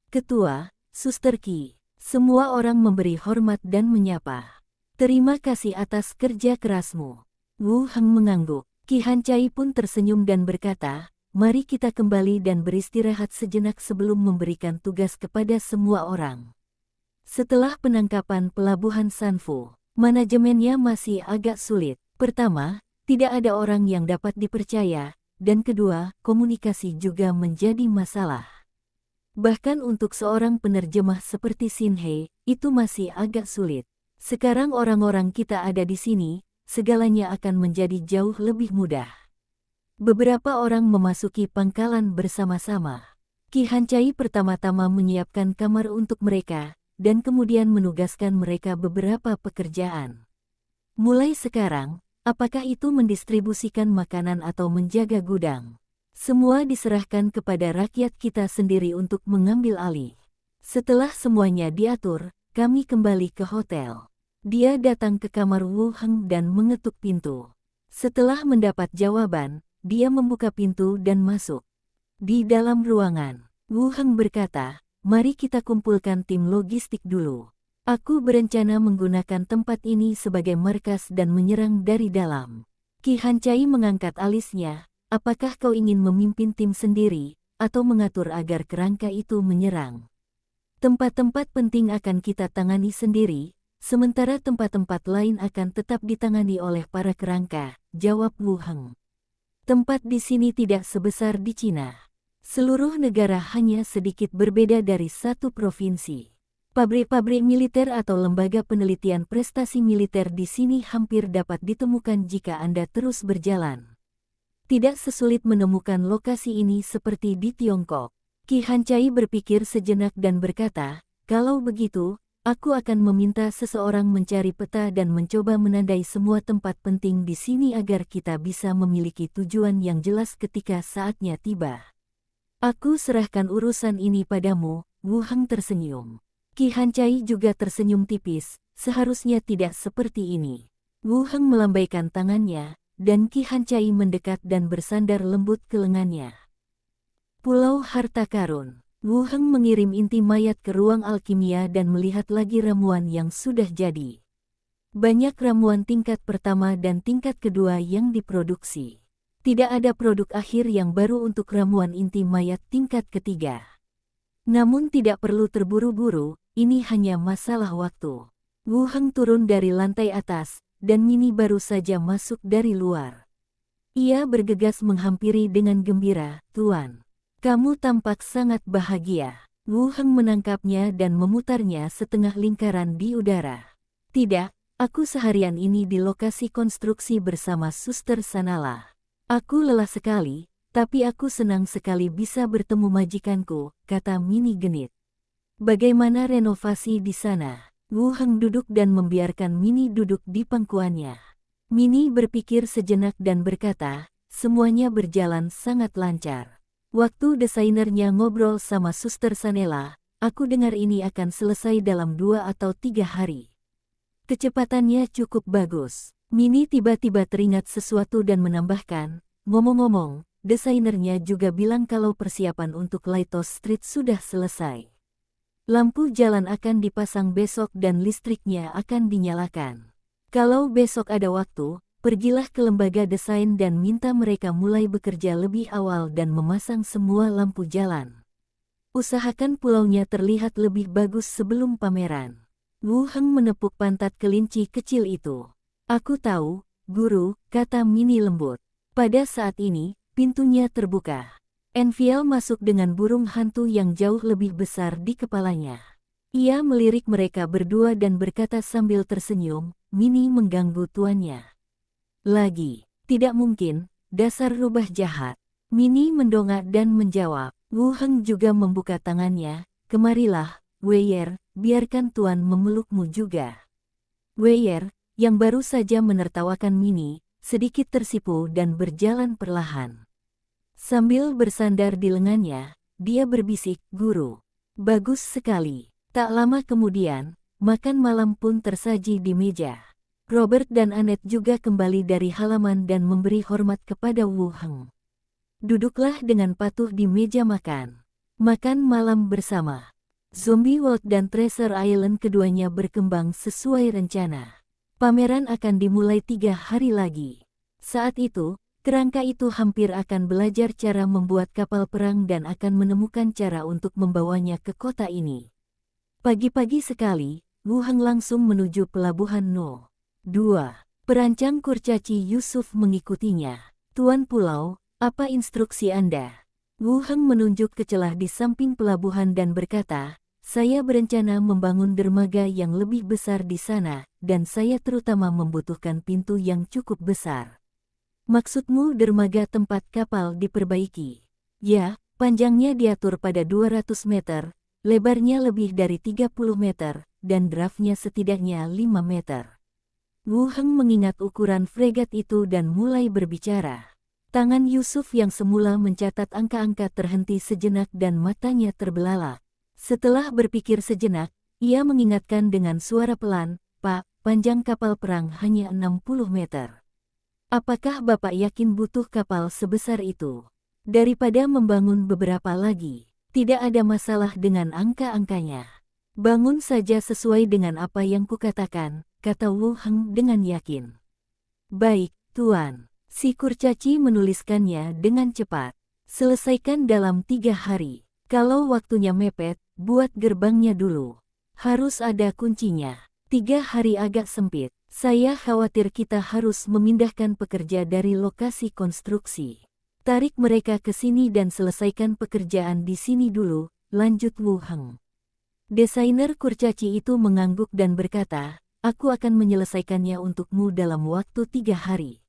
Ketua, Suster Qi, semua orang memberi hormat dan menyapa. Terima kasih atas kerja kerasmu. Wu Heng mengangguk. Qi Hancai pun tersenyum dan berkata, mari kita kembali dan beristirahat sejenak sebelum memberikan tugas kepada semua orang. Setelah penangkapan pelabuhan Sanfu, manajemennya masih agak sulit. Pertama, tidak ada orang yang dapat dipercaya, dan kedua, komunikasi juga menjadi masalah. Bahkan untuk seorang penerjemah seperti Xin He, itu masih agak sulit. Sekarang orang-orang kita ada di sini, segalanya akan menjadi jauh lebih mudah. Beberapa orang memasuki pangkalan bersama-sama. Qi Hancai pertama-tama menyiapkan kamar untuk mereka, dan kemudian menugaskan mereka beberapa pekerjaan. Mulai sekarang, apakah itu mendistribusikan makanan atau menjaga gudang? Semua diserahkan kepada rakyat kita sendiri untuk mengambil alih. Setelah semuanya diatur, kami kembali ke hotel. Dia datang ke kamar Wu Heng dan mengetuk pintu. Setelah mendapat jawaban, dia membuka pintu dan masuk. Di dalam ruangan, Wu Heng berkata, mari kita kumpulkan tim logistik dulu. Aku berencana menggunakan tempat ini sebagai markas dan menyerang dari dalam. Qi Hancai mengangkat alisnya, apakah kau ingin memimpin tim sendiri, atau mengatur agar kerangka itu menyerang? Tempat-tempat penting akan kita tangani sendiri, sementara tempat-tempat lain akan tetap ditangani oleh para kerangka, jawab Wu Heng. Tempat di sini tidak sebesar di Cina. Seluruh negara hanya sedikit berbeda dari satu provinsi. Pabrik-pabrik militer atau lembaga penelitian prestasi militer di sini hampir dapat ditemukan jika Anda terus berjalan. Tidak sesulit menemukan lokasi ini seperti di Tiongkok. Qi Hancai berpikir sejenak dan berkata, kalau begitu, aku akan meminta seseorang mencari peta dan mencoba menandai semua tempat penting di sini agar kita bisa memiliki tujuan yang jelas ketika saatnya tiba. Aku serahkan urusan ini padamu, Wu Heng tersenyum. Qi Hancai juga tersenyum tipis, seharusnya tidak seperti ini. Wu Heng melambaikan tangannya, dan Qi Hancai mendekat dan bersandar lembut ke lengannya. Pulau Harta Karun. Wu Heng mengirim inti mayat ke ruang alkimia dan melihat lagi ramuan yang sudah jadi. Banyak ramuan tingkat pertama dan tingkat kedua yang diproduksi. Tidak ada produk akhir yang baru untuk ramuan inti mayat tingkat ketiga. Namun tidak perlu terburu-buru, ini hanya masalah waktu. Wu Heng turun dari lantai atas, dan Minnie baru saja masuk dari luar. Ia bergegas menghampiri dengan gembira, "Tuan, kamu tampak sangat bahagia." Wu Heng menangkapnya dan memutarnya setengah lingkaran di udara. "Tidak, aku seharian ini di lokasi konstruksi bersama Suster Sanala. Aku lelah sekali, tapi aku senang sekali bisa bertemu majikanku," kata Minnie genit. "Bagaimana renovasi di sana?" Wu Heng duduk dan membiarkan Minnie duduk di pangkuannya. Minnie berpikir sejenak dan berkata, "Semuanya berjalan sangat lancar. Waktu desainernya ngobrol sama Suster Sanela, aku dengar ini akan selesai dalam 2 atau 3 hari. Kecepatannya cukup bagus." Minnie tiba-tiba teringat sesuatu dan menambahkan, "Ngomong-ngomong, desainernya juga bilang kalau persiapan untuk Lighthouse Street sudah selesai. Lampu jalan akan dipasang besok dan listriknya akan dinyalakan. Kalau besok ada waktu, pergilah ke lembaga desain dan minta mereka mulai bekerja lebih awal dan memasang semua lampu jalan. Usahakan pulaunya terlihat lebih bagus sebelum pameran." Wu Heng menepuk pantat kelinci kecil itu. "Aku tahu, Guru," kata Minnie lembut. Pada saat ini, pintunya terbuka. Enfiel masuk dengan burung hantu yang jauh lebih besar di kepalanya. Ia melirik mereka berdua dan berkata sambil tersenyum, "Minnie mengganggu tuannya lagi." "Tidak mungkin, dasar rubah jahat." Minnie mendongak dan menjawab. Wu Heng juga membuka tangannya, "Kemarilah, Weyer, biarkan tuan memelukmu juga." Weyer, yang baru saja menertawakan Minnie, sedikit tersipu dan berjalan perlahan. Sambil bersandar di lengannya, dia berbisik, "Guru, bagus sekali." Tak lama kemudian, makan malam pun tersaji di meja. Robert dan Annette juga kembali dari halaman dan memberi hormat kepada Wu Heng. Duduklah dengan patuh di meja makan. Makan malam bersama. Zombie World dan Treasure Island keduanya berkembang sesuai rencana. Pameran akan dimulai 3 hari lagi. Saat itu, kerangka itu hampir akan belajar cara membuat kapal perang dan akan menemukan cara untuk membawanya ke kota ini. Pagi-pagi sekali, Wu Heng langsung menuju pelabuhan No. 2. Perancang kurcaci Yusuf mengikutinya. "Tuan Pulau, apa instruksi Anda?" Wu Heng menunjuk ke celah di samping pelabuhan dan berkata, "Saya berencana membangun dermaga yang lebih besar di sana, dan saya terutama membutuhkan pintu yang cukup besar." "Maksudmu dermaga tempat kapal diperbaiki?" "Ya, panjangnya diatur pada 200 meter, lebarnya lebih dari 30 meter, dan draftnya setidaknya 5 meter." Wu Heng mengingat ukuran fregat itu dan mulai berbicara. Tangan Yusuf yang semula mencatat angka-angka terhenti sejenak dan matanya terbelalak. Setelah berpikir sejenak, ia mengingatkan dengan suara pelan, "Pak, panjang kapal perang hanya 60 meter. Apakah Bapak yakin butuh kapal sebesar itu? Daripada membangun beberapa lagi, tidak ada masalah dengan angka-angkanya. Bangun saja sesuai dengan apa yang kukatakan," kata Wu Heng dengan yakin. "Baik, Tuan." Si kurcaci menuliskannya dengan cepat. "Selesaikan dalam 3 hari. Kalau waktunya mepet, buat gerbangnya dulu. Harus ada kuncinya. 3 hari agak sempit. Saya khawatir kita harus memindahkan pekerja dari lokasi konstruksi. Tarik mereka ke sini dan selesaikan pekerjaan di sini dulu," lanjut Wu Heng. Desainer kurcaci itu mengangguk dan berkata, "Aku akan menyelesaikannya untukmu dalam waktu 3 hari.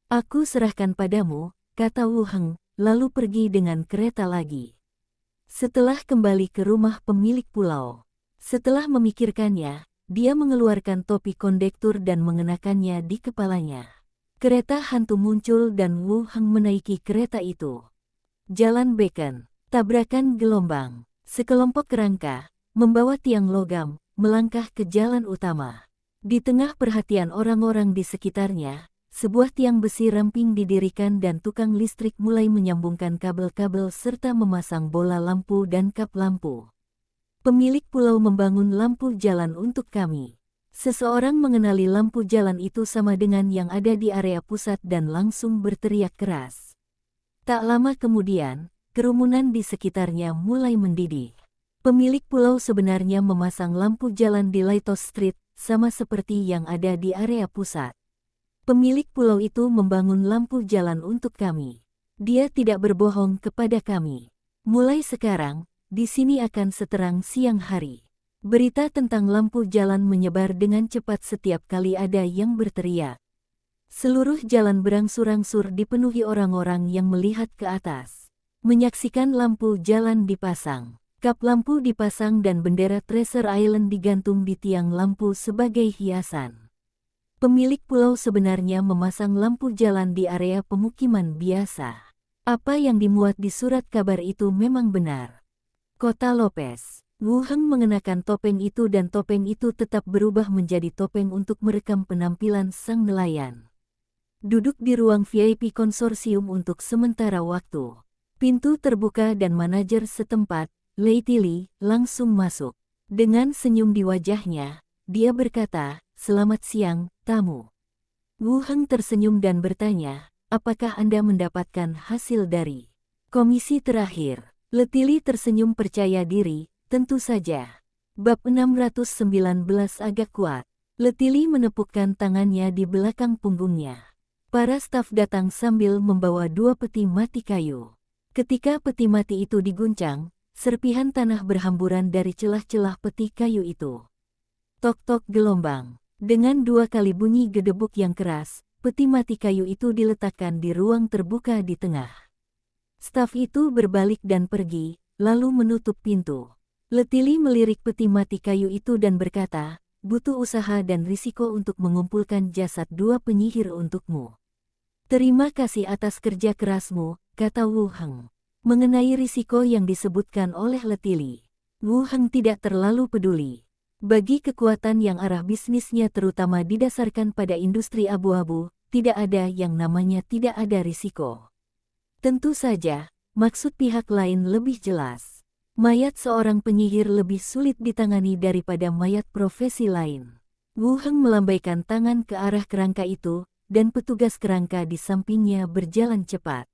Aku serahkan padamu," kata Wu Heng, lalu pergi dengan kereta lagi. Setelah kembali ke rumah pemilik pulau, setelah memikirkannya, dia mengeluarkan topi kondektur dan mengenakannya di kepalanya. Kereta hantu muncul dan Wu Heng menaiki kereta itu. Jalan beken, tabrakan gelombang, sekelompok kerangka, membawa tiang logam, melangkah ke jalan utama. Di tengah perhatian orang-orang di sekitarnya, sebuah tiang besi ramping didirikan dan tukang listrik mulai menyambungkan kabel-kabel serta memasang bola lampu dan kap lampu. "Pemilik pulau membangun lampu jalan untuk kami. Seseorang mengenali lampu jalan itu sama dengan yang ada di area pusat dan langsung berteriak keras. Tak lama kemudian, kerumunan di sekitarnya mulai mendidih. Pemilik pulau sebenarnya memasang lampu jalan di Lighthouse Street, sama seperti yang ada di area pusat. Pemilik pulau itu membangun lampu jalan untuk kami. Dia tidak berbohong kepada kami. Mulai sekarang, di sini akan seterang siang hari. Berita tentang lampu jalan menyebar dengan cepat setiap kali ada yang berteriak. Seluruh jalan berangsur-angsur dipenuhi orang-orang yang melihat ke atas. Menyaksikan lampu jalan dipasang. Kap lampu dipasang dan bendera Treasure Island digantung di tiang lampu sebagai hiasan. Pemilik pulau sebenarnya memasang lampu jalan di area pemukiman biasa. Apa yang dimuat di surat kabar itu memang benar. Kota Lopez. Wu Heng mengenakan topeng itu dan topeng itu tetap berubah menjadi topeng untuk merekam penampilan sang nelayan. Duduk di ruang VIP konsorsium untuk sementara waktu. Pintu terbuka dan manajer setempat, Lei Tili, langsung masuk. Dengan senyum di wajahnya, dia berkata, "Selamat siang, tamu." Wu Heng tersenyum dan bertanya, "Apakah Anda mendapatkan hasil dari komisi terakhir?" Letili tersenyum percaya diri, "Tentu saja." Bab 619 agak kuat. Letili menepukkan tangannya di belakang punggungnya. Para staf datang sambil membawa 2 peti mati kayu. Ketika peti mati itu diguncang, serpihan tanah berhamburan dari celah-celah peti kayu itu. Tok-tok gelombang. Dengan 2 kali bunyi gedebuk yang keras, peti mati kayu itu diletakkan di ruang terbuka di tengah. Staf itu berbalik dan pergi, lalu menutup pintu. Letili melirik peti mati kayu itu dan berkata, "Butuh usaha dan risiko untuk mengumpulkan jasad 2 penyihir untukmu. Terima kasih atas kerja kerasmu," kata Wu Heng. Mengenai risiko yang disebutkan oleh Letili, Wu Heng tidak terlalu peduli. Bagi kekuatan yang arah bisnisnya terutama didasarkan pada industri abu-abu, tidak ada yang namanya tidak ada risiko. Tentu saja, maksud pihak lain lebih jelas. Mayat seorang penyihir lebih sulit ditangani daripada mayat profesi lain. Wu Heng melambaikan tangan ke arah kerangka itu, dan petugas kerangka di sampingnya berjalan cepat.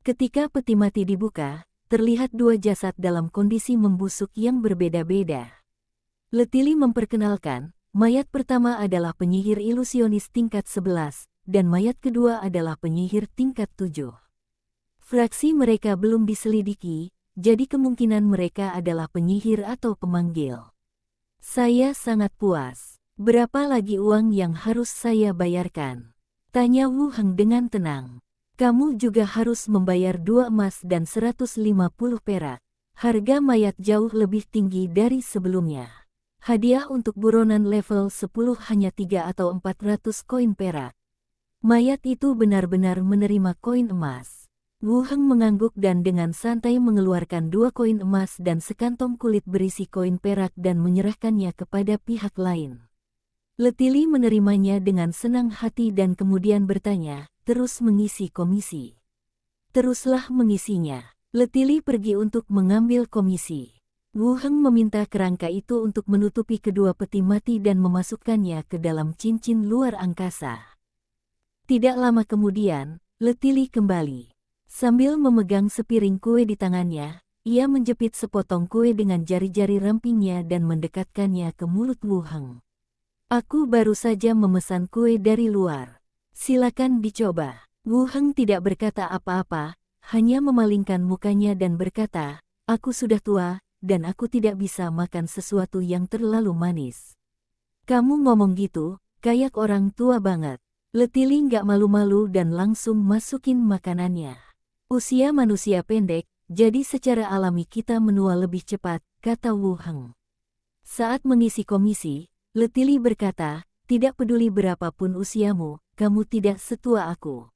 Ketika peti mati dibuka, terlihat 2 jasad dalam kondisi membusuk yang berbeda-beda. Letili memperkenalkan, mayat pertama adalah penyihir ilusionis tingkat 11, dan mayat kedua adalah penyihir tingkat 7. Fraksi mereka belum diselidiki, jadi kemungkinan mereka adalah penyihir atau pemanggil. Saya sangat puas. Berapa lagi uang yang harus saya bayarkan? Tanya Wu Heng dengan tenang. Kamu juga harus membayar 2 emas dan 150 perak. Harga mayat jauh lebih tinggi dari sebelumnya. Hadiah untuk buronan level 10 hanya 3 atau 400 koin perak. Mayat itu benar-benar menerima koin emas. Wu Heng mengangguk dan dengan santai mengeluarkan 2 koin emas dan sekantong kulit berisi koin perak dan menyerahkannya kepada pihak lain. Letili menerimanya dengan senang hati dan kemudian bertanya, "Terus mengisi komisi?" "Teruslah mengisinya." Letili pergi untuk mengambil komisi. Wu Heng meminta kerangka itu untuk menutupi kedua peti mati dan memasukkannya ke dalam cincin luar angkasa. Tidak lama kemudian, Letili kembali. Sambil memegang sepiring kue di tangannya, ia menjepit sepotong kue dengan jari-jari rampingnya dan mendekatkannya ke mulut Wu Heng. "Aku baru saja memesan kue dari luar. Silakan dicoba." Wu Heng tidak berkata apa-apa, hanya memalingkan mukanya dan berkata, "Aku sudah tua, dan aku tidak bisa makan sesuatu yang terlalu manis." "Kamu ngomong gitu, kayak orang tua banget." Letili nggak malu-malu dan langsung masukin makanannya. "Usia manusia pendek, jadi secara alami kita menua lebih cepat," kata Wu Heng. Saat mengisi komisi, Letili berkata, "Tidak peduli berapapun usiamu, kamu tidak setua aku.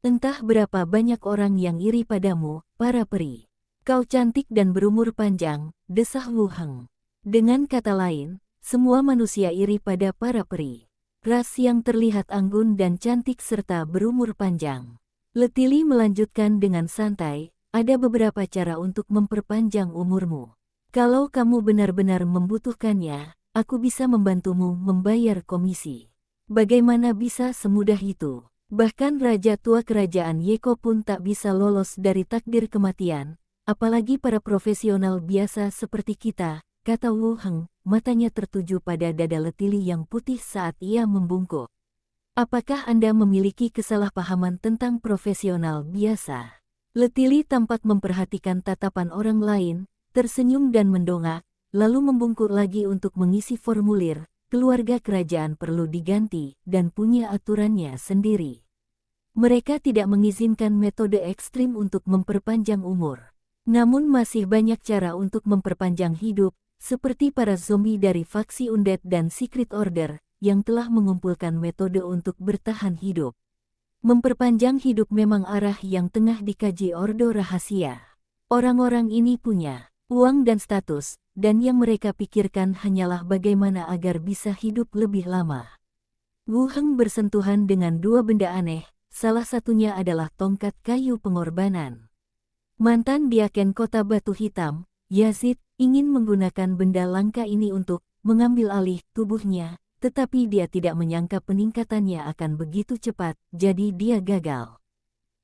Entah berapa banyak orang yang iri padamu, para peri. Kau cantik dan berumur panjang," desah Wu Heng. Dengan kata lain, semua manusia iri pada para peri. Ras yang terlihat anggun dan cantik serta berumur panjang. Letili melanjutkan dengan santai, "Ada beberapa cara untuk memperpanjang umurmu. Kalau kamu benar-benar membutuhkannya, aku bisa membantumu membayar komisi. Bagaimana bisa semudah itu? Bahkan Raja Tua Kerajaan Yeko pun tak bisa lolos dari takdir kematian, apalagi para profesional biasa seperti kita, kata Wu Heng, matanya tertuju pada dada Letili yang putih saat ia membungkuk. Apakah Anda memiliki kesalahpahaman tentang profesional biasa? Letili tampak memperhatikan tatapan orang lain, tersenyum dan mendongak, lalu membungkuk lagi untuk mengisi formulir. Keluarga kerajaan perlu diganti dan punya aturannya sendiri. Mereka tidak mengizinkan metode ekstrim untuk memperpanjang umur. Namun masih banyak cara untuk memperpanjang hidup, seperti para zombie dari faksi Undead dan Secret Order, yang telah mengumpulkan metode untuk bertahan hidup. Memperpanjang hidup memang arah yang tengah dikaji Ordo Rahasia. Orang-orang ini punya uang dan status, dan yang mereka pikirkan hanyalah bagaimana agar bisa hidup lebih lama. Wu Heng bersentuhan dengan dua benda aneh, salah satunya adalah tongkat kayu pengorbanan. Mantan Diaken Kota Batu Hitam, Yazid, ingin menggunakan benda langka ini untuk mengambil alih tubuhnya, tetapi dia tidak menyangka peningkatannya akan begitu cepat, jadi dia gagal.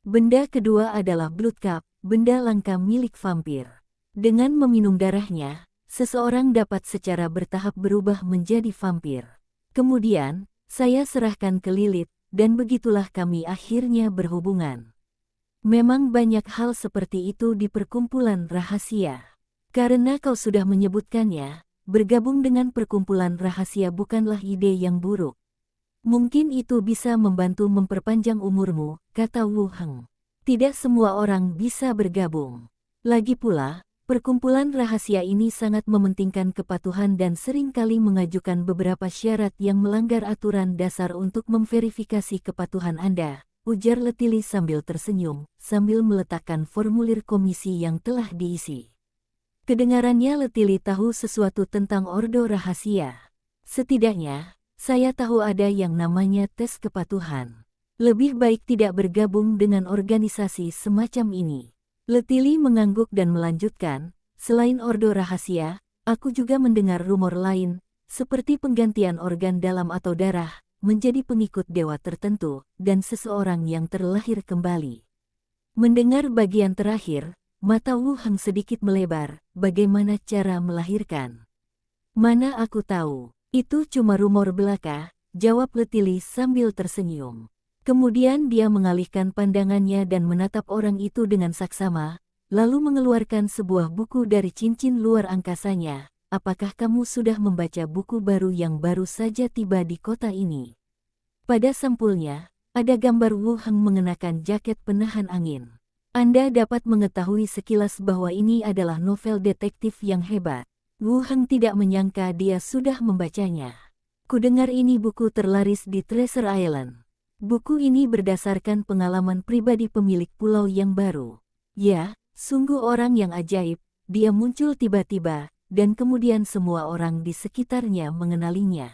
Benda kedua adalah Blood Cup, benda langka milik vampir. Dengan meminum darahnya, seseorang dapat secara bertahap berubah menjadi vampir. Kemudian, saya serahkan ke Lilith, dan begitulah kami akhirnya berhubungan. Memang banyak hal seperti itu di perkumpulan rahasia. Karena kau sudah menyebutkannya, bergabung dengan perkumpulan rahasia bukanlah ide yang buruk. Mungkin itu bisa membantu memperpanjang umurmu, kata Wu Heng. Tidak semua orang bisa bergabung. Lagi pula, perkumpulan rahasia ini sangat mementingkan kepatuhan dan seringkali mengajukan beberapa syarat yang melanggar aturan dasar untuk memverifikasi kepatuhan Anda, ujar Letili sambil tersenyum, sambil meletakkan formulir komisi yang telah diisi. Kedengarannya Letili tahu sesuatu tentang Ordo Rahasia. Setidaknya, saya tahu ada yang namanya tes kepatuhan. Lebih baik tidak bergabung dengan organisasi semacam ini. Letili mengangguk dan melanjutkan, selain Ordo Rahasia, aku juga mendengar rumor lain, seperti penggantian organ dalam atau darah, menjadi pengikut dewa tertentu, dan seseorang yang terlahir kembali. Mendengar bagian terakhir, mata Wu Heng sedikit melebar, bagaimana cara melahirkan? Mana aku tahu, itu cuma rumor belaka, jawab Letili sambil tersenyum. Kemudian dia mengalihkan pandangannya dan menatap orang itu dengan saksama, lalu mengeluarkan sebuah buku dari cincin luar angkasanya. Apakah kamu sudah membaca buku baru yang baru saja tiba di kota ini? Pada sampulnya, ada gambar Wu Heng mengenakan jaket penahan angin. Anda dapat mengetahui sekilas bahwa ini adalah novel detektif yang hebat. Wu Heng tidak menyangka dia sudah membacanya. Kudengar ini buku terlaris di Treasure Island. Buku ini berdasarkan pengalaman pribadi pemilik pulau yang baru. Ya, sungguh orang yang ajaib, dia muncul tiba-tiba, dan kemudian semua orang di sekitarnya mengenalinya.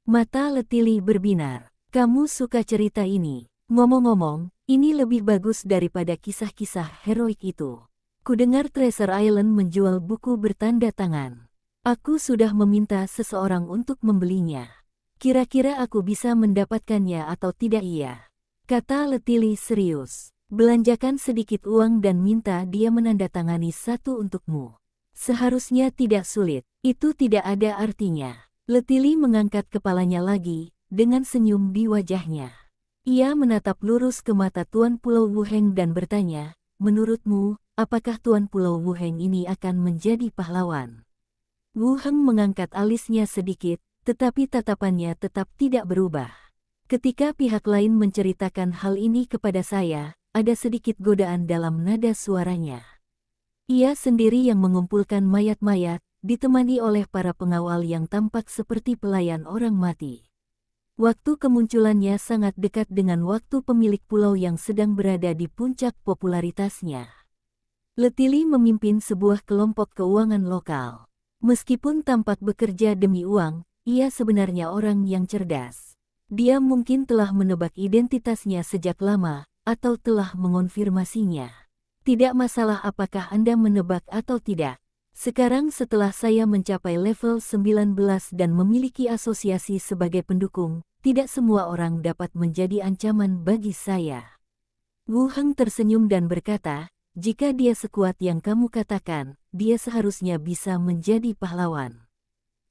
Mata Letili berbinar. Kamu suka cerita ini? Ngomong-ngomong, ini lebih bagus daripada kisah-kisah heroik itu. Kudengar Treasure Island menjual buku bertanda tangan. Aku sudah meminta seseorang untuk membelinya. Kira-kira aku bisa mendapatkannya atau tidak iya? Kata Letili serius. Belanjakan sedikit uang dan minta dia menandatangani satu untukmu. Seharusnya tidak sulit, itu tidak ada artinya. Letili mengangkat kepalanya lagi, dengan senyum di wajahnya. Ia menatap lurus ke mata Tuan Pulau Wu Heng dan bertanya, menurutmu, apakah Tuan Pulau Wu Heng ini akan menjadi pahlawan? Wu Heng mengangkat alisnya sedikit, tetapi tatapannya tetap tidak berubah. Ketika pihak lain menceritakan hal ini kepada saya, ada sedikit godaan dalam nada suaranya. Ia sendiri yang mengumpulkan mayat-mayat, ditemani oleh para pengawal yang tampak seperti pelayan orang mati. Waktu kemunculannya sangat dekat dengan waktu pemilik pulau yang sedang berada di puncak popularitasnya. Letili memimpin sebuah kelompok keuangan lokal. Meskipun tampak bekerja demi uang, ia sebenarnya orang yang cerdas. Dia mungkin telah menebak identitasnya sejak lama, atau telah mengonfirmasinya. Tidak masalah apakah Anda menebak atau tidak. Sekarang setelah saya mencapai level 19 dan memiliki asosiasi sebagai pendukung, tidak semua orang dapat menjadi ancaman bagi saya. Wu Heng tersenyum dan berkata, jika dia sekuat yang kamu katakan, dia seharusnya bisa menjadi pahlawan.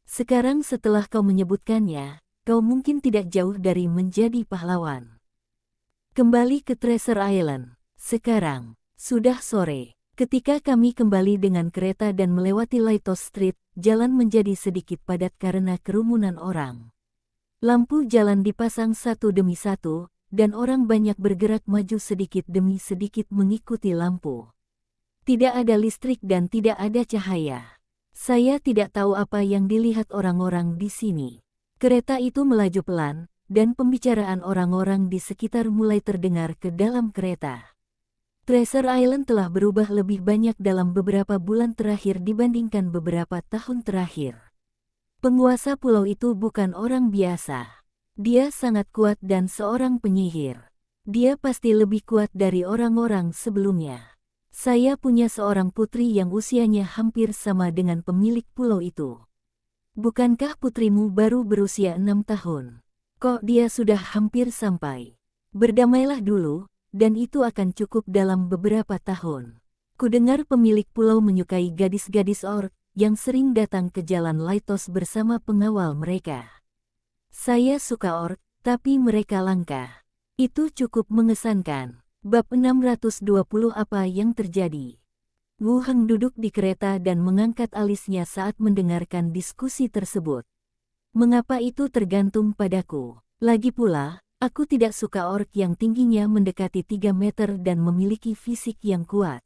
Sekarang setelah kau menyebutkannya, kau mungkin tidak jauh dari menjadi pahlawan. Kembali ke Treasure Island. Sekarang, sudah sore. Ketika kami kembali dengan kereta dan melewati Lighthouse Street, jalan menjadi sedikit padat karena kerumunan orang. Lampu jalan dipasang satu demi satu, dan orang banyak bergerak maju sedikit demi sedikit mengikuti lampu. Tidak ada listrik dan tidak ada cahaya. Saya tidak tahu apa yang dilihat orang-orang di sini. Kereta itu melaju pelan, dan pembicaraan orang-orang di sekitar mulai terdengar ke dalam kereta. Treasure Island telah berubah lebih banyak dalam beberapa bulan terakhir dibandingkan beberapa tahun terakhir. Penguasa pulau itu bukan orang biasa. Dia sangat kuat dan seorang penyihir. Dia pasti lebih kuat dari orang-orang sebelumnya. Saya punya seorang putri yang usianya hampir sama dengan pemilik pulau itu. Bukankah putrimu baru berusia 6 tahun? Kok dia sudah hampir sampai? Berdamailah dulu, dan itu akan cukup dalam beberapa tahun. Kudengar pemilik pulau menyukai gadis-gadis orc yang sering datang ke jalan Lighthouse bersama pengawal mereka. Saya suka orc, tapi mereka langka. Itu cukup mengesankan. Bab 620 apa yang terjadi? Wu Heng duduk di kereta dan mengangkat alisnya saat mendengarkan diskusi tersebut. Mengapa itu tergantung padaku? Lagi pula, aku tidak suka orc yang tingginya mendekati 3 meter dan memiliki fisik yang kuat.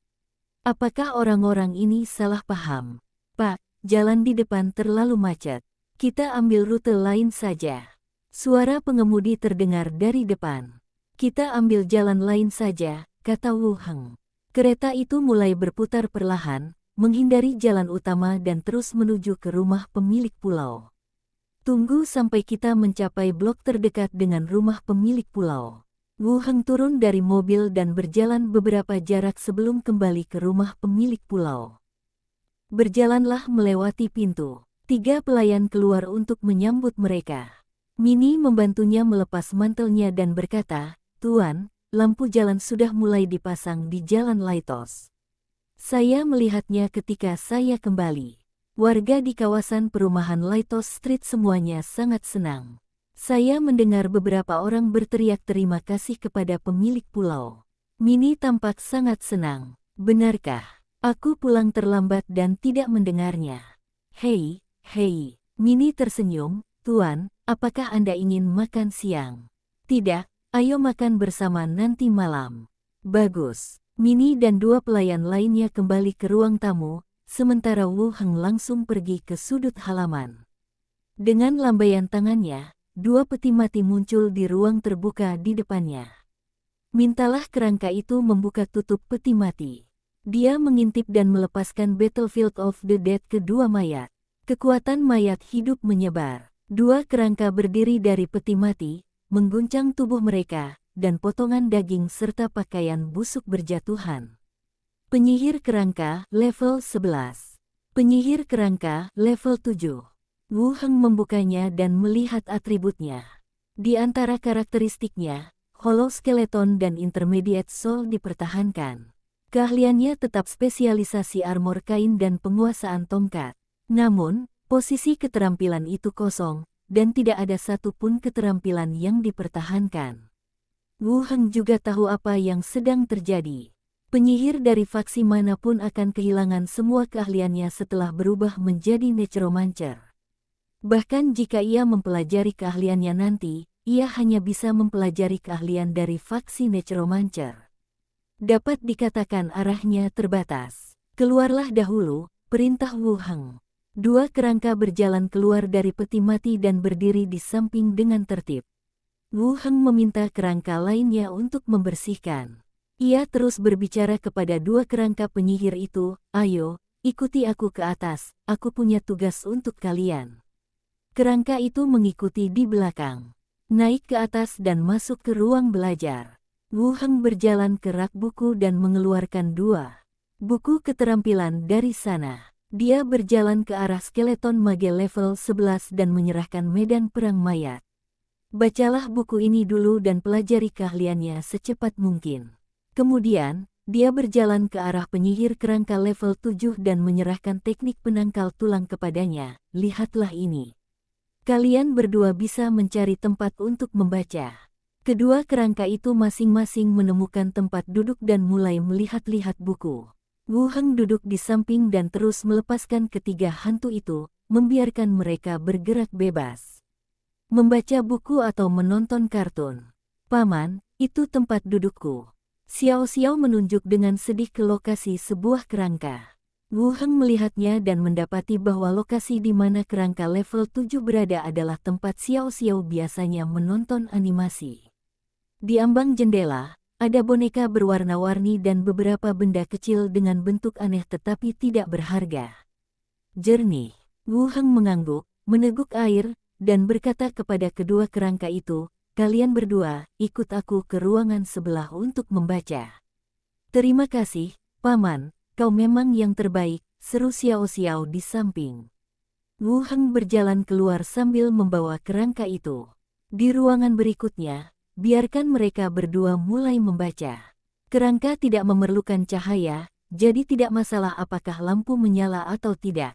Apakah orang-orang ini salah paham? Pak, jalan di depan terlalu macet. Kita ambil rute lain saja. Suara pengemudi terdengar dari depan. Kita ambil jalan lain saja, kata Wu Heng. Kereta itu mulai berputar perlahan, menghindari jalan utama dan terus menuju ke rumah pemilik pulau. Tunggu sampai kita mencapai blok terdekat dengan rumah pemilik pulau. Wu Heng turun dari mobil dan berjalan beberapa jarak sebelum kembali ke rumah pemilik pulau. Berjalanlah melewati pintu. 3 pelayan keluar untuk menyambut mereka. Minnie membantunya melepas mantelnya dan berkata, Tuan, lampu jalan sudah mulai dipasang di jalan Lighthouse. Saya melihatnya ketika saya kembali. Warga di kawasan perumahan Lighthouse Street semuanya sangat senang. Saya mendengar beberapa orang berteriak terima kasih kepada pemilik pulau. Minnie tampak sangat senang. Benarkah? Aku pulang terlambat dan tidak mendengarnya. Hei, Minnie tersenyum. Tuan, apakah Anda ingin makan siang? Tidak, ayo makan bersama nanti malam. Bagus. Minnie dan 2 pelayan lainnya kembali ke ruang tamu, sementara Wu Heng langsung pergi ke sudut halaman. Dengan lambaian tangannya, 2 peti mati muncul di ruang terbuka di depannya. Mintalah kerangka itu membuka tutup peti mati. Dia mengintip dan melepaskan Battlefield of the Dead ke 2 mayat. Kekuatan mayat hidup menyebar. 2 kerangka berdiri dari peti mati, mengguncang tubuh mereka, dan potongan daging serta pakaian busuk berjatuhan. Penyihir kerangka, level 11. Penyihir kerangka, level 7. Wu Heng membukanya dan melihat atributnya. Di antara karakteristiknya, Hollow Skeleton dan Intermediate Soul dipertahankan. Keahliannya tetap spesialisasi armor kain dan penguasaan tongkat. Namun, posisi keterampilan itu kosong, dan tidak ada satupun keterampilan yang dipertahankan. Wu Heng juga tahu apa yang sedang terjadi. Penyihir dari faksi manapun akan kehilangan semua keahliannya setelah berubah menjadi Necromancer. Bahkan jika ia mempelajari keahliannya nanti, ia hanya bisa mempelajari keahlian dari faksi Necromancer. Dapat dikatakan arahnya terbatas. Keluarlah dahulu, perintah Wu Heng. 2 kerangka berjalan keluar dari peti mati dan berdiri di samping dengan tertib. Wu Heng meminta kerangka lainnya untuk membersihkan. Ia terus berbicara kepada 2 kerangka penyihir itu, ayo, ikuti aku ke atas, aku punya tugas untuk kalian. Kerangka itu mengikuti di belakang. Naik ke atas dan masuk ke ruang belajar. Wu Heng berjalan ke rak buku dan mengeluarkan 2 buku keterampilan dari sana. Dia berjalan ke arah skeleton mage level 11 dan menyerahkan medan perang mayat. Bacalah buku ini dulu dan pelajari keahliannya secepat mungkin. Kemudian, dia berjalan ke arah penyihir kerangka level 7 dan menyerahkan teknik penangkal tulang kepadanya. Lihatlah ini. Kalian berdua bisa mencari tempat untuk membaca. Kedua kerangka itu masing-masing menemukan tempat duduk dan mulai melihat-lihat buku. Wu Heng duduk di samping dan terus melepaskan ketiga hantu itu, membiarkan mereka bergerak bebas. Membaca buku atau menonton kartun. Paman, itu tempat dudukku. Xiao Xiao menunjuk dengan sedih ke lokasi sebuah kerangka. Wu Heng melihatnya dan mendapati bahwa lokasi di mana kerangka level 7 berada adalah tempat Xiao Xiao biasanya menonton animasi. Di ambang jendela, ada boneka berwarna-warni dan beberapa benda kecil dengan bentuk aneh tetapi tidak berharga. Jernih, Wu Heng mengangguk, meneguk air, dan berkata kepada kedua kerangka itu, kalian berdua, ikut aku ke ruangan sebelah untuk membaca. Terima kasih, Paman, kau memang yang terbaik, seru Xiao Xiao di samping. Wu Heng berjalan keluar sambil membawa kerangka itu. Di ruangan berikutnya, biarkan mereka berdua mulai membaca. Kerangka tidak memerlukan cahaya, jadi tidak masalah apakah lampu menyala atau tidak.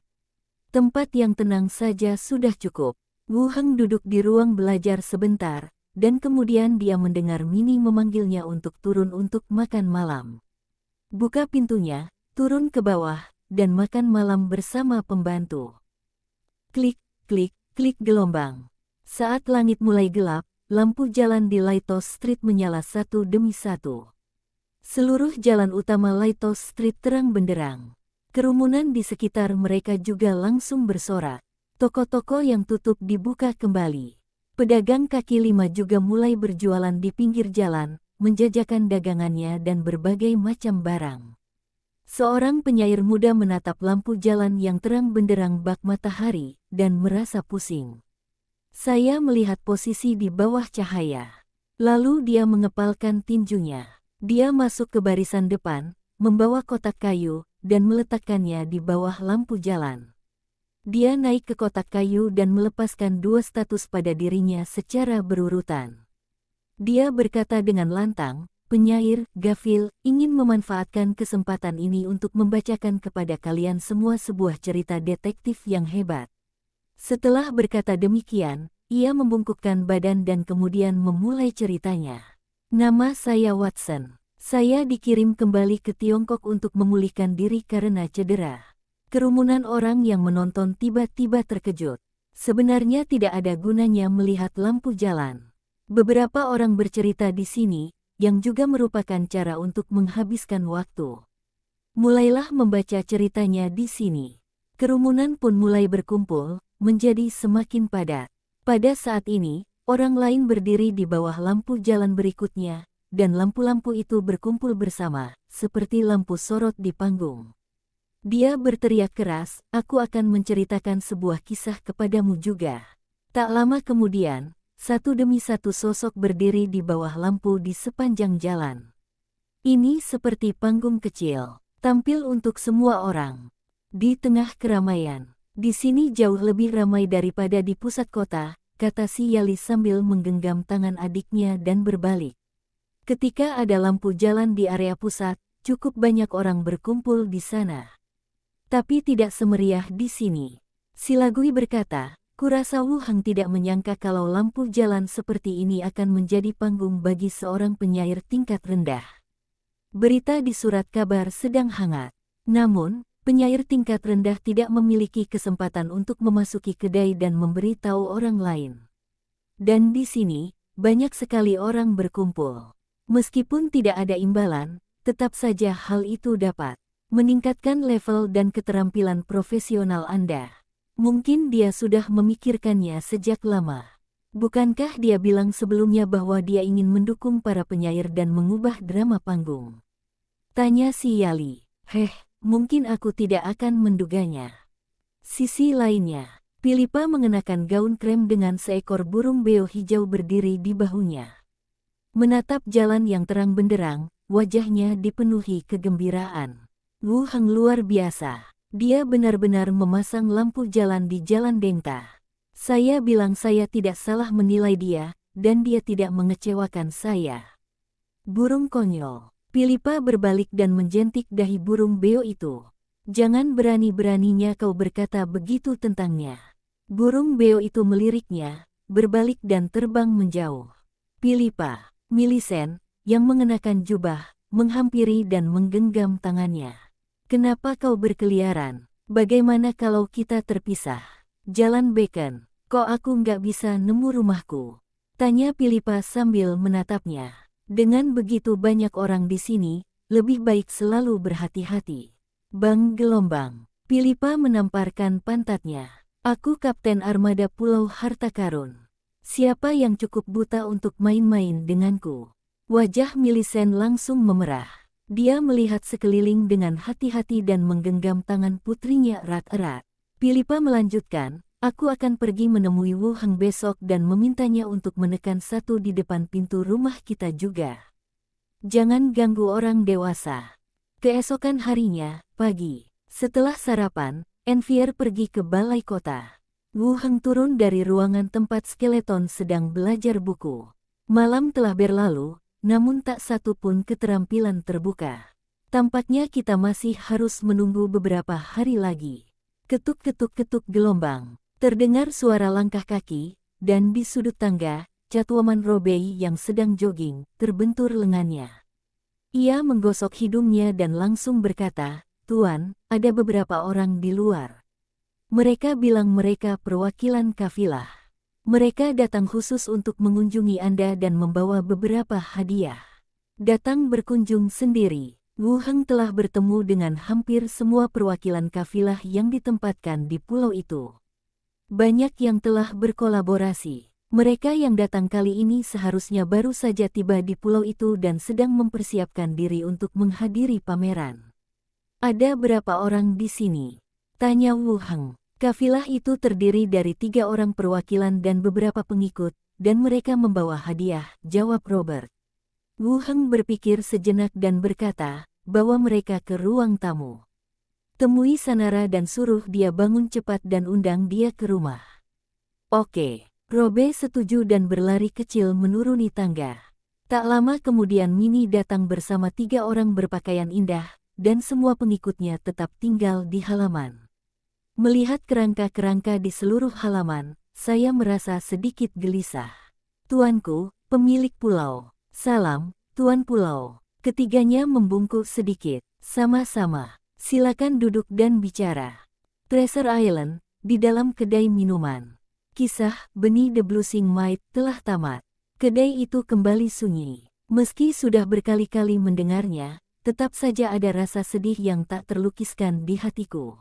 Tempat yang tenang saja sudah cukup. Wu Heng duduk di ruang belajar sebentar, dan kemudian dia mendengar Mini memanggilnya untuk turun untuk makan malam. Buka pintunya, turun ke bawah, dan makan malam bersama pembantu. Klik, klik, klik gelombang. Saat langit mulai gelap, lampu jalan di Lighthouse Street menyala satu demi satu. Seluruh jalan utama Lighthouse Street terang benderang. Kerumunan di sekitar mereka juga langsung bersorak. Toko-toko yang tutup dibuka kembali. Pedagang kaki lima juga mulai berjualan di pinggir jalan, menjajakan dagangannya dan berbagai macam barang. Seorang penyair muda menatap lampu jalan yang terang benderang bak matahari, dan merasa pusing. Saya melihat posisi di bawah cahaya. Lalu dia mengepalkan tinjunya. Dia masuk ke barisan depan, membawa kotak kayu, dan meletakkannya di bawah lampu jalan. Dia naik ke kotak kayu dan melepaskan dua status pada dirinya secara berurutan. Dia berkata dengan lantang, penyair, Gafil, ingin memanfaatkan kesempatan ini untuk membacakan kepada kalian semua sebuah cerita detektif yang hebat. Setelah berkata demikian, ia membungkukkan badan dan kemudian memulai ceritanya. Nama saya Watson. Saya dikirim kembali ke Tiongkok untuk memulihkan diri karena cedera. Kerumunan orang yang menonton tiba-tiba terkejut. Sebenarnya tidak ada gunanya melihat lampu jalan. Beberapa orang bercerita di sini, yang juga merupakan cara untuk menghabiskan waktu. Mulailah membaca ceritanya di sini. Kerumunan pun mulai berkumpul, menjadi semakin padat. Pada saat ini, orang lain berdiri di bawah lampu jalan berikutnya, dan lampu-lampu itu berkumpul bersama, seperti lampu sorot di panggung. Dia berteriak keras, aku akan menceritakan sebuah kisah kepadamu juga. Tak lama kemudian, satu demi satu sosok berdiri di bawah lampu di sepanjang jalan. Ini seperti panggung kecil, tampil untuk semua orang. Di tengah keramaian. Di sini jauh lebih ramai daripada di pusat kota, kata si Yali sambil menggenggam tangan adiknya dan berbalik. Ketika ada lampu jalan di area pusat, cukup banyak orang berkumpul di sana. Tapi tidak semeriah di sini. Si Lagui berkata, kurasa Wu Heng tidak menyangka kalau lampu jalan seperti ini akan menjadi panggung bagi seorang penyair tingkat rendah. Berita di surat kabar sedang hangat. Namun, penyair tingkat rendah tidak memiliki kesempatan untuk memasuki kedai dan memberitahu orang lain. Dan di sini, banyak sekali orang berkumpul. Meskipun tidak ada imbalan, tetap saja hal itu dapat meningkatkan level dan keterampilan profesional Anda. Mungkin dia sudah memikirkannya sejak lama. Bukankah dia bilang sebelumnya bahwa dia ingin mendukung para penyair dan mengubah drama panggung? Tanya si Yali. Mungkin aku tidak akan menduganya. Sisi lainnya, Philippa mengenakan gaun krem dengan seekor burung beo hijau berdiri di bahunya. Menatap jalan yang terang benderang, wajahnya dipenuhi kegembiraan. Wu Heng luar biasa. Dia benar-benar memasang lampu jalan di Jalan Dengta. Saya bilang saya tidak salah menilai dia, dan dia tidak mengecewakan saya. Burung konyol. Pilipa berbalik dan menjentik dahi burung beo itu. Jangan berani-beraninya kau berkata begitu tentangnya. Burung beo itu meliriknya, berbalik dan terbang menjauh. Pilipa, Millicent, yang mengenakan jubah, menghampiri dan menggenggam tangannya. Kenapa kau berkeliaran? Bagaimana kalau kita terpisah? Jalan Bacon, kok aku nggak bisa nemu rumahku? Tanya Pilipa sambil menatapnya. Dengan begitu banyak orang di sini, lebih baik selalu berhati-hati. Bang gelombang. Pilipa menamparkan pantatnya. Aku kapten armada Pulau Harta Karun. Siapa yang cukup buta untuk main-main denganku? Wajah Millicent langsung memerah. Dia melihat sekeliling dengan hati-hati dan menggenggam tangan putrinya erat-erat. Pilipa melanjutkan, aku akan pergi menemui Wu Heng besok dan memintanya untuk menekan satu di depan pintu rumah kita juga. Jangan ganggu orang dewasa. Keesokan harinya, pagi, setelah sarapan, Envier pergi ke balai kota. Wu Heng turun dari ruangan tempat skeleton sedang belajar buku. Malam telah berlalu, namun tak satu pun keterampilan terbuka. Tampaknya kita masih harus menunggu beberapa hari lagi. Ketuk-ketuk-ketuk gelombang. Terdengar suara langkah kaki, dan di sudut tangga, Catwoman Robey yang sedang jogging, terbentur lengannya. Ia menggosok hidungnya dan langsung berkata, Tuan, ada beberapa orang di luar. Mereka bilang mereka perwakilan kafilah. Mereka datang khusus untuk mengunjungi Anda dan membawa beberapa hadiah. Datang berkunjung sendiri. Wu Heng telah bertemu dengan hampir semua perwakilan kafilah yang ditempatkan di pulau itu. Banyak yang telah berkolaborasi. Mereka yang datang kali ini seharusnya baru saja tiba di pulau itu dan sedang mempersiapkan diri untuk menghadiri pameran. Ada berapa orang di sini? Tanya Wu Heng. Kafilah itu terdiri dari 3 orang perwakilan dan beberapa pengikut, dan mereka membawa hadiah, jawab Robert. Wu Heng berpikir sejenak dan berkata, bawa mereka ke ruang tamu. Temui Sanara dan suruh dia bangun cepat dan undang dia ke rumah. Oke, Robert setuju dan berlari kecil menuruni tangga. Tak lama kemudian Minnie datang bersama 3 orang berpakaian indah, dan semua pengikutnya tetap tinggal di halaman. Melihat kerangka-kerangka di seluruh halaman, saya merasa sedikit gelisah. Tuanku, pemilik pulau. Salam, Tuan Pulau. Ketiganya membungkuk sedikit. Sama-sama. Silakan duduk dan bicara. Treasure Island, di dalam kedai minuman. Kisah Benih the Blushing Maid telah tamat. Kedai itu kembali sunyi. Meski sudah berkali-kali mendengarnya, tetap saja ada rasa sedih yang tak terlukiskan di hatiku.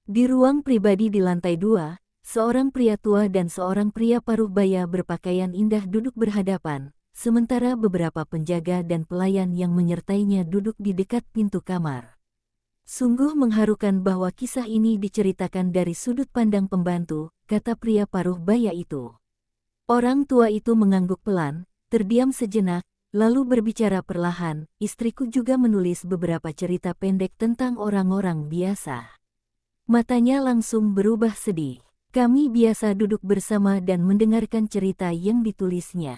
Di ruang pribadi di lantai 2, seorang pria tua dan seorang pria paruh baya berpakaian indah duduk berhadapan, sementara beberapa penjaga dan pelayan yang menyertainya duduk di dekat pintu kamar. Sungguh mengharukan bahwa kisah ini diceritakan dari sudut pandang pembantu, kata pria paruh baya itu. Orang tua itu mengangguk pelan, terdiam sejenak, lalu berbicara perlahan, istriku juga menulis beberapa cerita pendek tentang orang-orang biasa. Matanya langsung berubah sedih. Kami biasa duduk bersama dan mendengarkan cerita yang ditulisnya.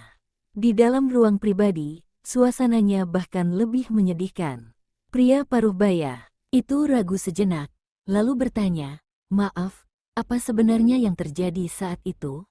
Di dalam ruang pribadi, suasananya bahkan lebih menyedihkan. Pria paruh baya itu ragu sejenak, lalu bertanya, maaf, apa sebenarnya yang terjadi saat itu?